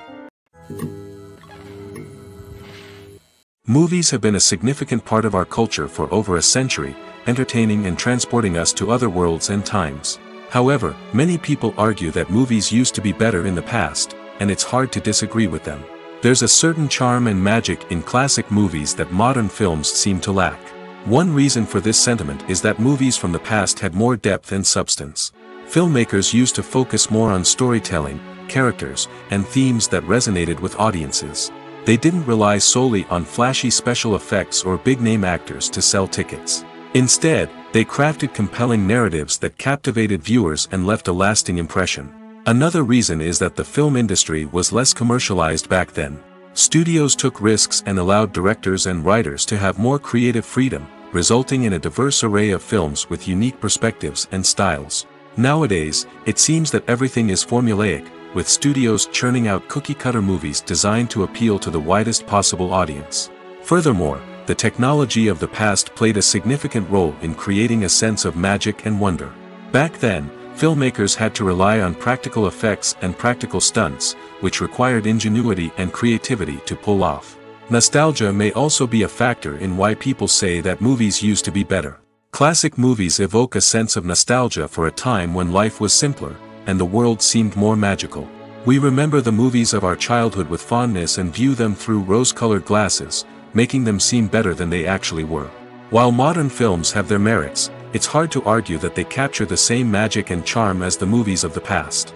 Movies have been a significant part of our culture for over a century, entertaining and transporting us to other worlds and times. However, many people argue that movies used to be better in the past, and it's hard to disagree with them. There's a certain charm and magic in classic movies that modern films seem to lack. One reason for this sentiment is that movies from the past had more depth and substance. Filmmakers used to focus more on storytelling, characters, and themes that resonated with audiences. They didn't rely solely on flashy special effects or big-name actors to sell tickets. Instead, they crafted compelling narratives that captivated viewers and left a lasting impression. Another reason is that the film industry was less commercialized back then. Studios took risks and allowed directors and writers to have more creative freedom, resulting in a diverse array of films with unique perspectives and styles. Nowadays, it seems that everything is formulaic, with studios churning out cookie-cutter movies designed to appeal to the widest possible audience. Furthermore, the technology of the past played a significant role in creating a sense of magic and wonder. Back then, filmmakers had to rely on practical effects and practical stunts, which required ingenuity and creativity to pull off. Nostalgia may also be a factor in why people say that movies used to be better. Classic movies evoke a sense of nostalgia for a time when life was simpler, and the world seemed more magical. We remember the movies of our childhood with fondness and view them through rose-colored glasses, making them seem better than they actually were. While modern films have their merits, it's hard to argue that they capture the same magic and charm as the movies of the past.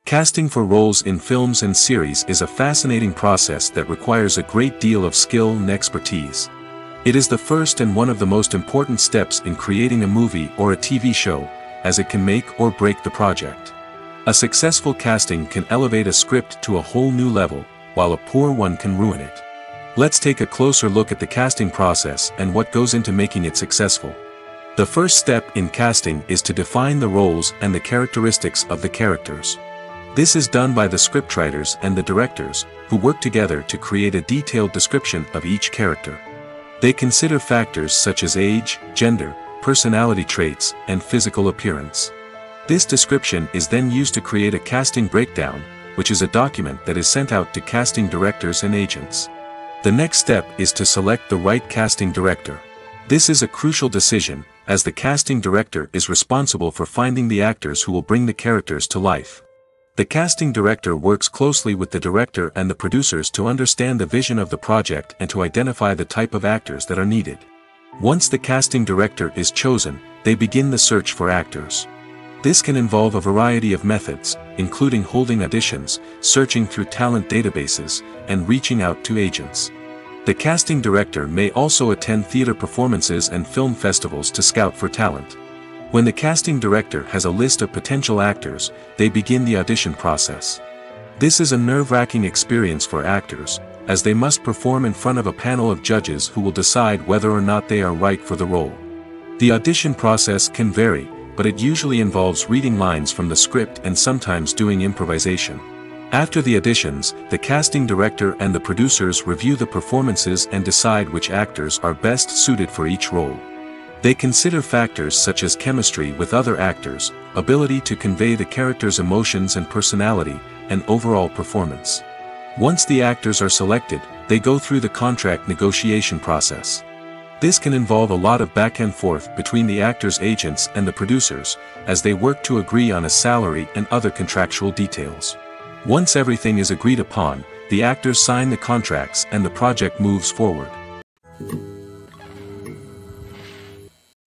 Casting for roles in films and series is a fascinating process that requires a great deal of skill and expertise. It is the first and one of the most important steps in creating a movie or a TV show, as it can make or break the project. A successful casting can elevate a script to a whole new level, while a poor one can ruin it. Let's take a closer look at the casting process and what goes into making it successful. The first step in casting is to define the roles and the characteristics of the characters. This is done by the scriptwriters and the directors, who work together to create a detailed description of each character. They consider factors such as age, gender, personality traits, and physical appearance. This description is then used to create a casting breakdown, which is a document that is sent out to casting directors and agents. The next step is to select the right casting director. This is a crucial decision, as the casting director is responsible for finding the actors who will bring the characters to life. The casting director works closely with the director and the producers to understand the vision of the project and to identify the type of actors that are needed. Once the casting director is chosen, they begin the search for actors. This can involve a variety of methods, including holding auditions, searching through talent databases, and reaching out to agents. The casting director may also attend theater performances and film festivals to scout for talent. When the casting director has a list of potential actors, they begin the audition process. This is a nerve-wracking experience for actors, as they must perform in front of a panel of judges who will decide whether or not they are right for the role. The audition process can vary, but it usually involves reading lines from the script and sometimes doing improvisation. After the auditions, the casting director and the producers review the performances and decide which actors are best suited for each role. They consider factors such as chemistry with other actors, ability to convey the character's emotions and personality, and overall performance. Once the actors are selected, they go through the contract negotiation process. This can involve a lot of back and forth between the actors' agents and the producers, as they work to agree on a salary and other contractual details. Once everything is agreed upon, the actors sign the contracts and the project moves forward.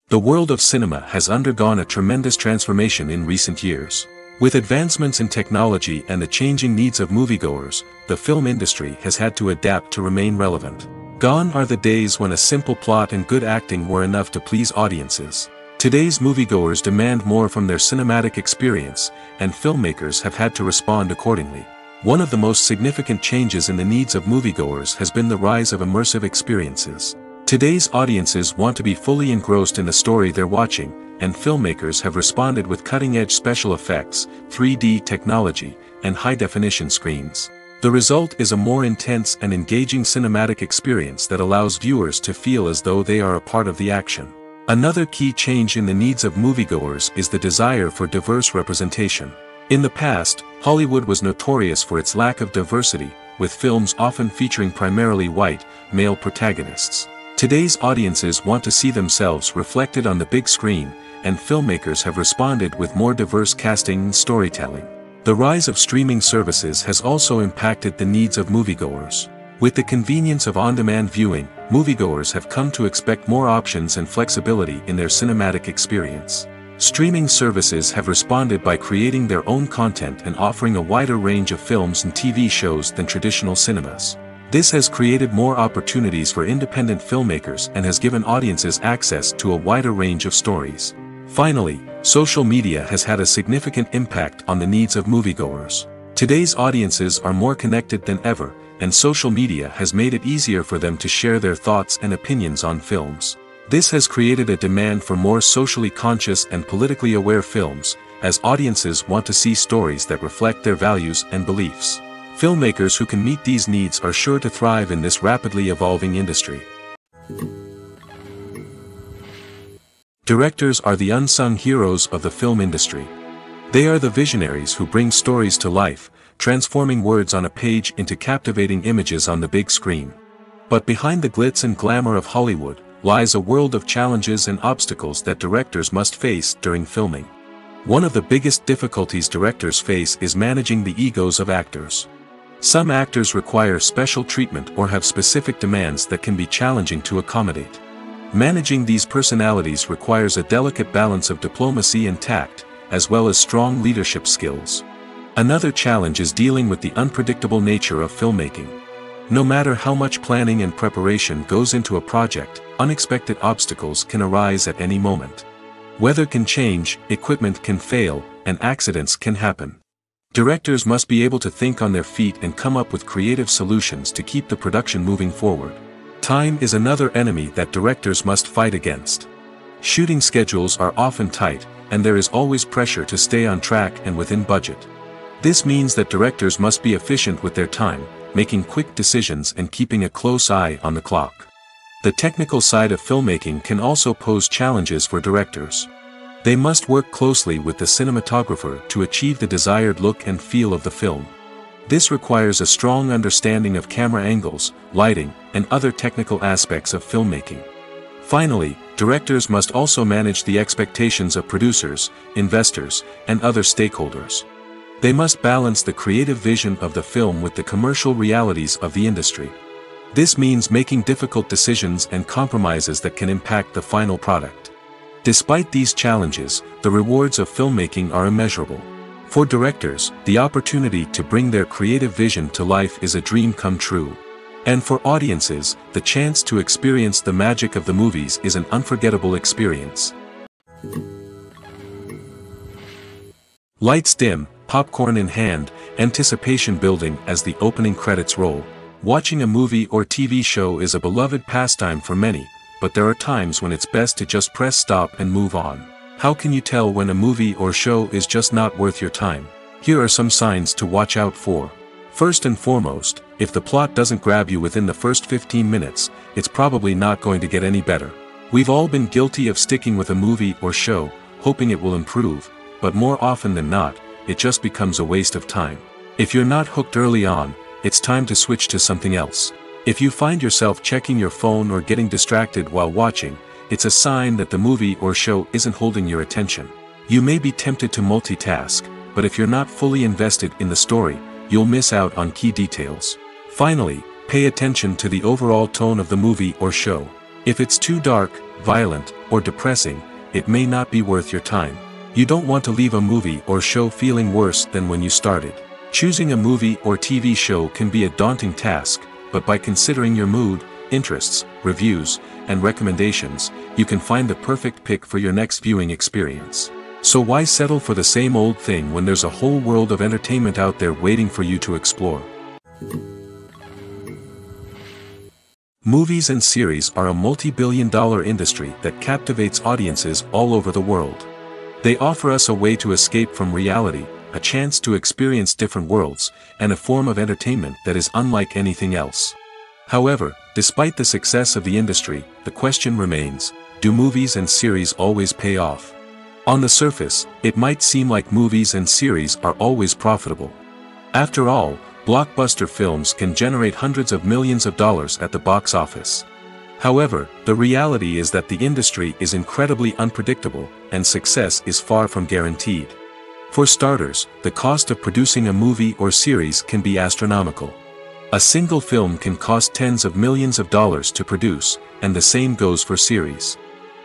The world of cinema has undergone a tremendous transformation in recent years. With advancements in technology and the changing needs of moviegoers, the film industry has had to adapt to remain relevant. Gone are the days when a simple plot and good acting were enough to please audiences. Today's moviegoers demand more from their cinematic experience, and filmmakers have had to respond accordingly. One of the most significant changes in the needs of moviegoers has been the rise of immersive experiences. Today's audiences want to be fully engrossed in the story they're watching, and filmmakers have responded with cutting-edge special effects, 3D technology, and high-definition screens. The result is a more intense and engaging cinematic experience that allows viewers to feel as though they are a part of the action. Another key change in the needs of moviegoers is the desire for diverse representation. In the past, Hollywood was notorious for its lack of diversity, with films often featuring primarily white, male protagonists. Today's audiences want to see themselves reflected on the big screen, and filmmakers have responded with more diverse casting and storytelling. The rise of streaming services has also impacted the needs of moviegoers. With the convenience of on-demand viewing, moviegoers have come to expect more options and flexibility in their cinematic experience. Streaming services have responded by creating their own content and offering a wider range of films and TV shows than traditional cinemas. This has created more opportunities for independent filmmakers and has given audiences access to a wider range of stories. Finally, social media has had a significant impact on the needs of moviegoers. Today's audiences are more connected than ever, and social media has made it easier for them to share their thoughts and opinions on films. This has created a demand for more socially conscious and politically aware films, as audiences want to see stories that reflect their values and beliefs. Filmmakers who can meet these needs are sure to thrive in this rapidly evolving industry. Directors are the unsung heroes of the film industry. They are the visionaries who bring stories to life, transforming words on a page into captivating images on the big screen. But behind the glitz and glamour of Hollywood, lies a world of challenges and obstacles that directors must face during filming. One of the biggest difficulties directors face is managing the egos of actors. Some actors require special treatment or have specific demands that can be challenging to accommodate. Managing these personalities requires a delicate balance of diplomacy and tact, as well as strong leadership skills. Another challenge is dealing with the unpredictable nature of filmmaking. No matter how much planning and preparation goes into a project, unexpected obstacles can arise at any moment. Weather can change, equipment can fail, and accidents can happen. Directors must be able to think on their feet and come up with creative solutions to keep the production moving forward. Time is another enemy that directors must fight against. Shooting schedules are often tight, and there is always pressure to stay on track and within budget. This means that directors must be efficient with their time, making quick decisions and keeping a close eye on the clock. The technical side of filmmaking can also pose challenges for directors. They must work closely with the cinematographer to achieve the desired look and feel of the film. This requires a strong understanding of camera angles, lighting, and other technical aspects of filmmaking. Finally, directors must also manage the expectations of producers, investors, and other stakeholders. They must balance the creative vision of the film with the commercial realities of the industry. This means making difficult decisions and compromises that can impact the final product. Despite these challenges, the rewards of filmmaking are immeasurable. For directors, the opportunity to bring their creative vision to life is a dream come true. And for audiences, the chance to experience the magic of the movies is an unforgettable experience. Lights dim, popcorn in hand, anticipation building as the opening credits roll. Watching a movie or TV show is a beloved pastime for many, but there are times when it's best to just press stop and move on. How can you tell when a movie or show is just not worth your time? Here are some signs to watch out for. First and foremost, if the plot doesn't grab you within the first 15 minutes, it's probably not going to get any better. We've all been guilty of sticking with a movie or show, hoping it will improve, but more often than not, it just becomes a waste of time. If you're not hooked early on, it's time to switch to something else. If you find yourself checking your phone or getting distracted while watching, it's a sign that the movie or show isn't holding your attention. You may be tempted to multitask, but if you're not fully invested in the story, you'll miss out on key details. Finally, pay attention to the overall tone of the movie or show. If it's too dark, violent, or depressing, it may not be worth your time. You don't want to leave a movie or show feeling worse than when you started. Choosing a movie or TV show can be a daunting task, but by considering your mood, interests, reviews, and recommendations, you can find the perfect pick for your next viewing experience. So why settle for the same old thing when there's a whole world of entertainment out there waiting for you to explore? Movies and series are a multi-billion-dollar industry that captivates audiences all over the world. They offer us a way to escape from reality, a chance to experience different worlds, and a form of entertainment that is unlike anything else. However, despite the success of the industry, the question remains, do movies and series always pay off? On the surface, it might seem like movies and series are always profitable. After all, blockbuster films can generate hundreds of millions of dollars at the box office. However, the reality is that the industry is incredibly unpredictable, and success is far from guaranteed. For starters, the cost of producing a movie or series can be astronomical. A single film can cost tens of millions of dollars to produce, and the same goes for series.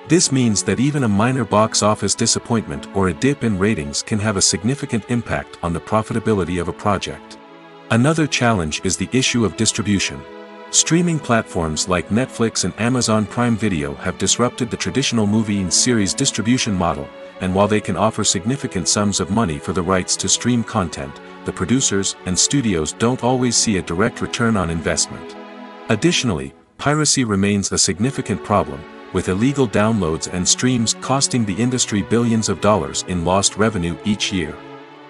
This means that even a minor box office disappointment or a dip in ratings can have a significant impact on the profitability of a project. Another challenge is the issue of distribution. Streaming platforms like Netflix and Amazon Prime Video have disrupted the traditional movie and series distribution model, and while they can offer significant sums of money for the rights to stream content, the producers and studios don't always see a direct return on investment. Additionally, piracy remains a significant problem, with illegal downloads and streams costing the industry billions of dollars in lost revenue each year.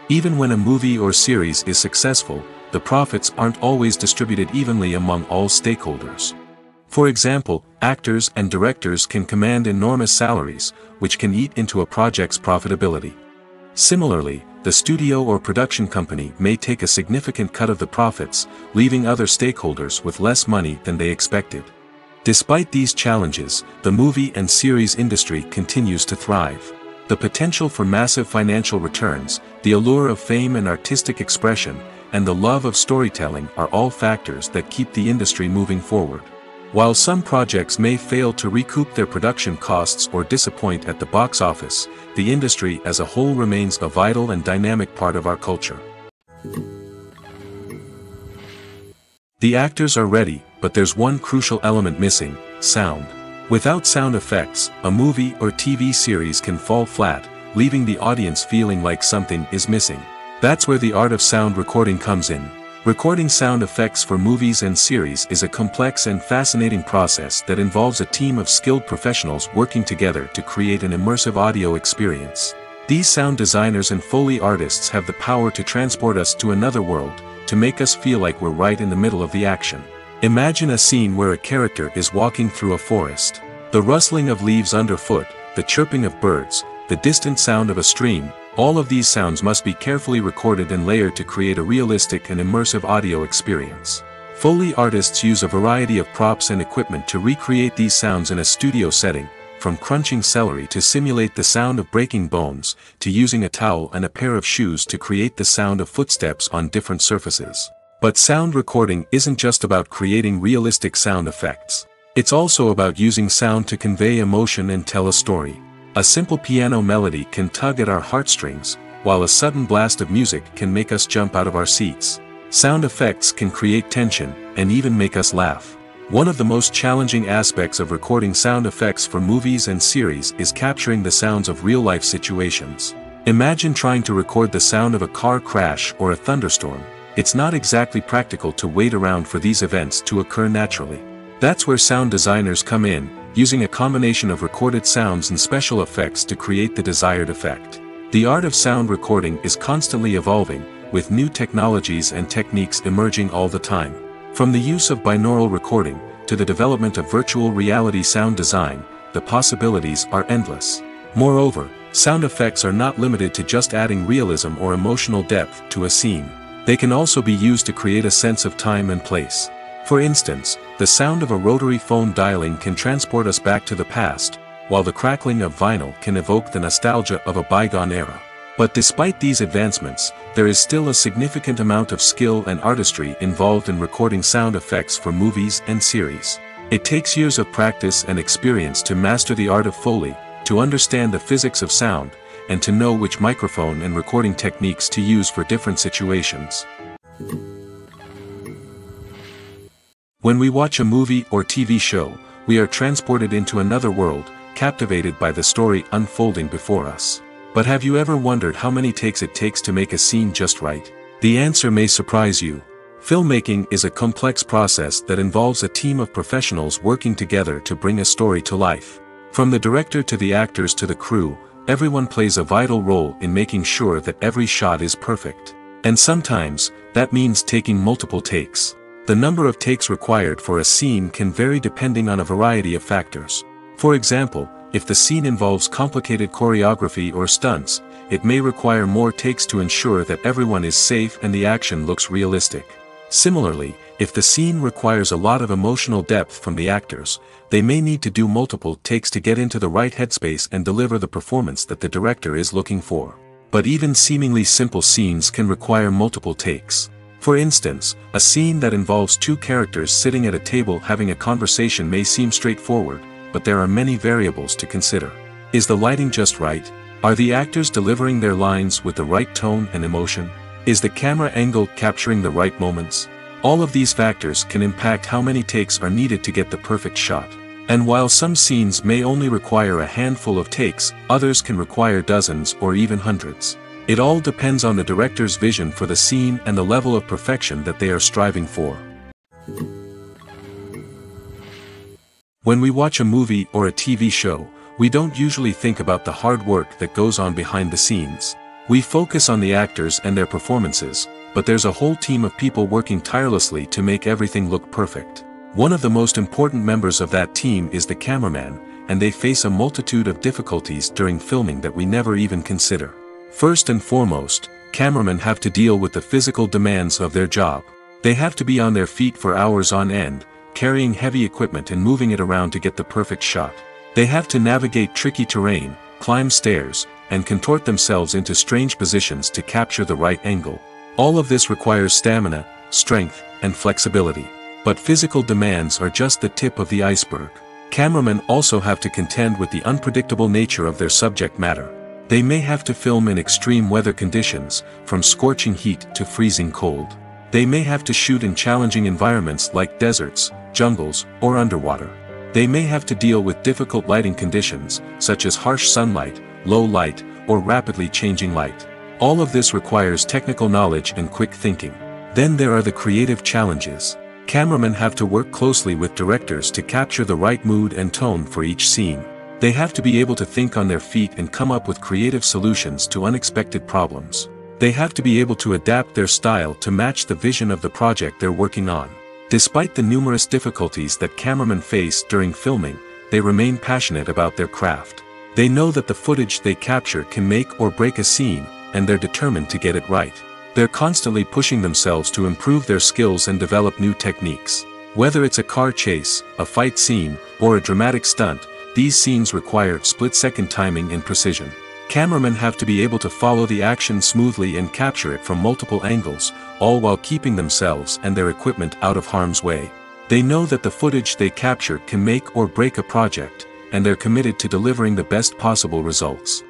Even when a movie or series is successful, the profits aren't always distributed evenly among all stakeholders. For example, actors and directors can command enormous salaries, which can eat into a project's profitability. Similarly, the studio or production company may take a significant cut of the profits, leaving other stakeholders with less money than they expected. Despite these challenges, the movie and series industry continues to thrive. The potential for massive financial returns, the allure of fame and artistic expression, and the love of storytelling are all factors that keep the industry moving forward. While some projects may fail to recoup their production costs or disappoint at the box office, the industry as a whole remains a vital and dynamic part of our culture. The actors are ready, but there's one crucial element missing: sound. Without sound effects, a movie or TV series can fall flat, leaving the audience feeling like something is missing. That's where the art of sound recording comes in. Recording sound effects for movies and series is a complex and fascinating process that involves a team of skilled professionals working together to create an immersive audio experience. These sound designers and Foley artists have the power to transport us to another world, to make us feel like we're right in the middle of the action. Imagine a scene where a character is walking through a forest. The rustling of leaves underfoot, the chirping of birds, the distant sound of a stream, all of these sounds must be carefully recorded and layered to create a realistic and immersive audio experience. Foley artists use a variety of props and equipment to recreate these sounds in a studio setting, from crunching celery to simulate the sound of breaking bones, to using a towel and a pair of shoes to create the sound of footsteps on different surfaces. But sound recording isn't just about creating realistic sound effects. It's also about using sound to convey emotion and tell a story. A simple piano melody can tug at our heartstrings, while a sudden blast of music can make us jump out of our seats. Sound effects can create tension, and even make us laugh. One of the most challenging aspects of recording sound effects for movies and series is capturing the sounds of real-life situations. Imagine trying to record the sound of a car crash or a thunderstorm. It's not exactly practical to wait around for these events to occur naturally. That's where sound designers come in, using a combination of recorded sounds and special effects to create the desired effect. The art of sound recording is constantly evolving, with new technologies and techniques emerging all the time. From the use of binaural recording, to the development of virtual reality sound design, the possibilities are endless. Moreover, sound effects are not limited to just adding realism or emotional depth to a scene. They can also be used to create a sense of time and place. For instance, the sound of a rotary phone dialing can transport us back to the past, while the crackling of vinyl can evoke the nostalgia of a bygone era. But despite these advancements, there is still a significant amount of skill and artistry involved in recording sound effects for movies and series. It takes years of practice and experience to master the art of Foley, to understand the physics of sound, and to know which microphone and recording techniques to use for different situations. When we watch a movie or TV show, we are transported into another world, captivated by the story unfolding before us. But have you ever wondered how many takes it takes to make a scene just right? The answer may surprise you. Filmmaking is a complex process that involves a team of professionals working together to bring a story to life. From the director to the actors to the crew, everyone plays a vital role in making sure that every shot is perfect. And sometimes, that means taking multiple takes. The number of takes required for a scene can vary depending on a variety of factors. For example, if the scene involves complicated choreography or stunts, it may require more takes to ensure that everyone is safe and the action looks realistic. Similarly, if the scene requires a lot of emotional depth from the actors, they may need to do multiple takes to get into the right headspace and deliver the performance that the director is looking for. But even seemingly simple scenes can require multiple takes. For instance, a scene that involves two characters sitting at a table having a conversation may seem straightforward, but there are many variables to consider. Is the lighting just right? Are the actors delivering their lines with the right tone and emotion? Is the camera angle capturing the right moments? All of these factors can impact how many takes are needed to get the perfect shot. And while some scenes may only require a handful of takes, others can require dozens or even hundreds. It all depends on the director's vision for the scene and the level of perfection that they are striving for. When we watch a movie or a TV show, we don't usually think about the hard work that goes on behind the scenes. We focus on the actors and their performances, but there's a whole team of people working tirelessly to make everything look perfect. One of the most important members of that team is the cameraman, and they face a multitude of difficulties during filming that we never even consider. First and foremost, cameramen have to deal with the physical demands of their job. They have to be on their feet for hours on end, carrying heavy equipment and moving it around to get the perfect shot. They have to navigate tricky terrain, climb stairs, and contort themselves into strange positions to capture the right angle. All of this requires stamina, strength, and flexibility. But physical demands are just the tip of the iceberg. Cameramen also have to contend with the unpredictable nature of their subject matter. They may have to film in extreme weather conditions, from scorching heat to freezing cold. They may have to shoot in challenging environments like deserts, jungles, or underwater. They may have to deal with difficult lighting conditions, such as harsh sunlight, low light, or rapidly changing light. All of this requires technical knowledge and quick thinking. Then there are the creative challenges. Cameramen have to work closely with directors to capture the right mood and tone for each scene. They have to be able to think on their feet and come up with creative solutions to unexpected problems. They have to be able to adapt their style to match the vision of the project they're working on. Despite the numerous difficulties that cameramen face during filming, they remain passionate about their craft. They know that the footage they capture can make or break a scene, and they're determined to get it right. They're constantly pushing themselves to improve their skills and develop new techniques. Whether it's a car chase, a fight scene, or a dramatic stunt, these scenes require split-second timing and precision. Cameramen have to be able to follow the action smoothly and capture it from multiple angles, all while keeping themselves and their equipment out of harm's way. They know that the footage they capture can make or break a project, and they're committed to delivering the best possible results.